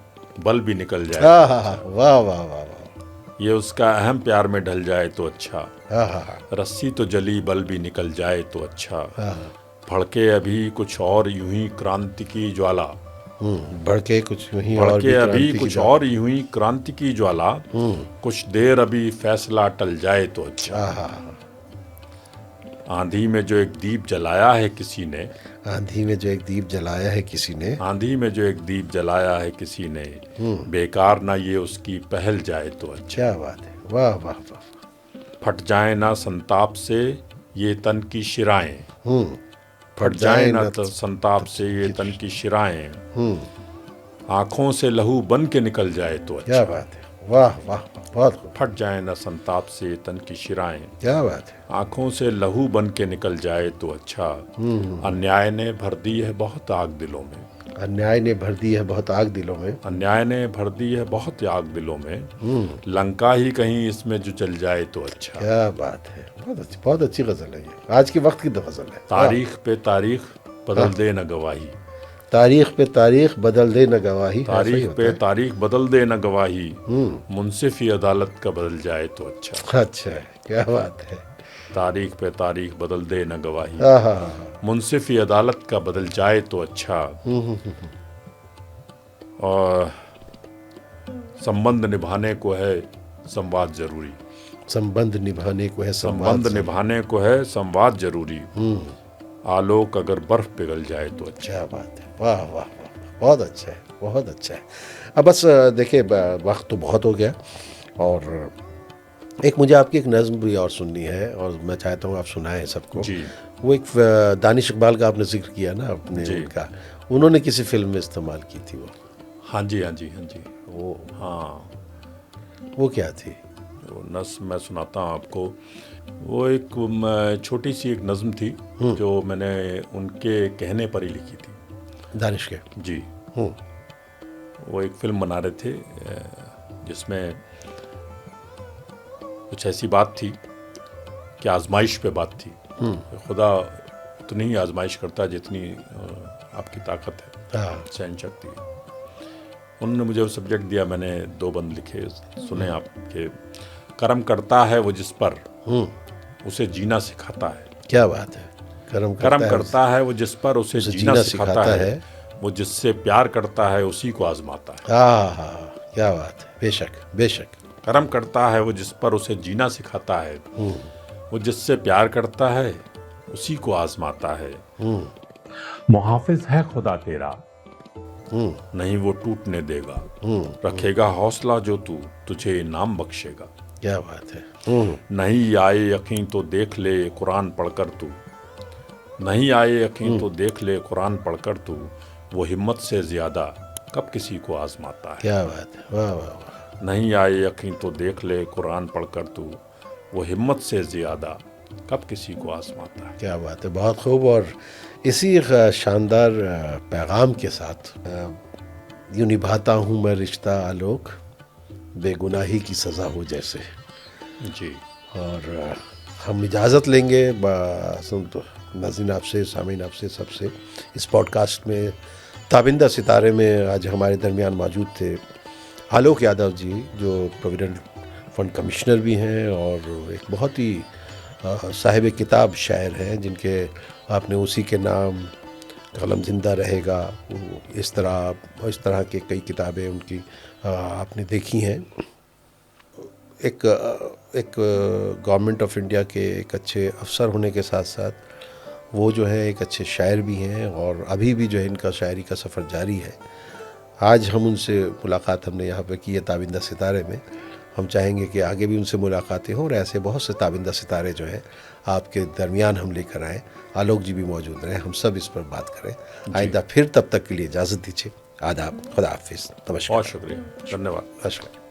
बल भी निकल जाए हाँ तो हाँ हाँ, वाह वाह वाह वाह, ये उसका अहम प्यार में ढल जाए तो अच्छा, हाँ हाँ हाँ रस्सी तो जली बल भी निकल जाए तो अच्छा, हाँ, भड़के अभी कुछ और यूं ही क्रांति की ज्वाला, भड़के कुछ यूं ही और भड़के भी अभी क्रांति की कुछ ज्वाला। और यूं ही क्रांति की ज्वाला, कुछ देर अभी फैसला टल जाए तो अच्छा। हाँ हाँ हाँ, आंधी में जो एक दीप जलाया है किसी ने, आंधी में जो एक दीप जलाया है किसी ने, आंधी में जो एक दीप जलाया है किसी ने, बेकार ना ये उसकी पहल जाए तो अच्छा। क्या बात है, वाह वाह वाह, फट जाए ना संताप से ये तन की शिराएं, फट जाए जाए ना न संताप से ये तन की शिराएं, आंखों से लहू बन के निकल जाए तो क्या अच्छा। बात है, वाह वाह वाह, बहुत खूब, फट जाए ना संताप से ये तन की शिराएं, क्या बात है, आंखों से लहू बन के निकल जाए तो अच्छा। अन्याय ने भर दी है बहुत आग दिलों में, अन्याय ने भर दी है बहुत आग दिलों में, अन्याय ने भर दी है बहुत आग दिलों में, लंका ही कहीं इसमें जो चल जाए तो अच्छा। क्या बात है, बहुत अच्छी गज़ल है ये, आज के वक्त की तो गज़ल है। तारीख पे तारीख बदल दे न गवाही, तारीख पे तारीख बदल दे न गवाही, ऐसा ही तारीख होता पे तारीख बदल दे न गवाही, मुंसिफी अदालत का बदल जाए तो अच्छा। है। अच्छा है, क्या बात है, तारीख पे तारीख बदल दे न गवाही, हाँ हाँ हाँ, मुंसिफी अदालत का बदल जाए तो अच्छा। और संबंध निभाने को है संवाद जरूरी, संबंध निभाने को है संबंध निभाने को है संवाद जरूरी, आलोक अगर बर्फ पिघल जाए तो अच्छा। क्या बात है, वाह वाह वाह, बहुत अच्छा है, बहुत अच्छा है। अब बस देखिए वक्त तो बहुत हो गया, और एक मुझे आपकी एक नज़्म भी और सुननी है, और मैं चाहता हूँ आप सुनाएं सबको। जी। वो एक दानिश इकबाल का आपने जिक्र किया ना अपने, जी। उनका, उन्होंने किसी फिल्म में इस्तेमाल की थी वो, हाँ जी, हाँ जी, हाँ जी, वो हाँ, वो क्या थी? वो नज़्म मैं सुनाता हूँ आपको। वो एक छोटी सी एक नज़्म थी जो मैंने उनके कहने पर ही लिखी थी। दानिश के? जी। वो एक फिल्म बना रहे थे जिसमें कुछ ऐसी बात थी कि आजमाइश पे बात थी। खुदा उतनी ही आजमाइश करता है जितनी आपकी ताकत है, हाँ, सहन शक्ति है। उन्होंने मुझे वो सब्जेक्ट दिया, मैंने 2 बंद लिखे, सुने आपके। कर्म करता है वो जिस पर, उसे जीना सिखाता है। क्या बात है, कर्म करता है वो जिस पर, उसे जीना सिखाता है। वो जिससे प्यार करता है उसी को आजमाता है। हाँ हाँ, क्या बात है, बेशक बेशक। कर्म करता है वो जिस पर, उसे जीना सिखाता है। वो जिससे प्यार करता है उसी को आजमाता है। मुहाफिज है खुदा तेरा, नहीं वो टूटने देगा। रखेगा हौसला जो तू, तुझे इनाम बख्शेगा। क्या बात है। नहीं आए यकीन तो देख ले कुरान पढ़कर तू, नहीं आए यकीन तो देख ले कुरान पढ़कर तू, वो हिम्मत से ज़्यादा कब किसी को आजमाता है। क्या बात है, वाह वाह वाह। नहीं आए यकीन तो देख ले कुरान पढ़कर तू, वो हिम्मत से ज़्यादा कब किसी को आजमाता है। क्या बात है, बहुत खूब। और इसी शानदार पैगाम के साथ यूँ निभाता हूँ मैं रिश्ता आलोक, बेगुनाही की सज़ा हो जैसे। जी, और हम इजाज़त लेंगे नाज़रीन आपसे, सामीन आपसे, सबसे। इस पॉडकास्ट में ताबिंदा सितारे में आज हमारे दरमियान मौजूद थे आलोक यादव जी, जो प्रोविडेंट फंड कमिश्नर भी हैं और एक बहुत ही साहिब किताब शायर हैं, जिनके आपने उसी के नाम, कलम ज़िंदा रहेगा, इस तरह के कई किताबें उनकी आपने देखी हैं। एक गवर्नमेंट ऑफ इंडिया के एक अच्छे अफसर होने के साथ साथ वो जो है एक अच्छे शायर भी हैं, और अभी भी जो है इनका शायरी का सफ़र जारी है। आज हम उनसे मुलाकात हमने यहाँ पे की है ताबिंदा सितारे में। हम चाहेंगे कि आगे भी उनसे मुलाकातें हों, और ऐसे बहुत से ताबिंदा सितारे जो है आपके दरमियान हम लेकर आएँ। आलोक जी भी मौजूद रहें, हम सब इस पर बात करें आइंदा। फिर तब तक के लिए इजाज़त दीजिए। आदाब, खुदा हाफिज़, नमस्कार। बहुत शुक्रिया, धन्यवाद। नमस्कार।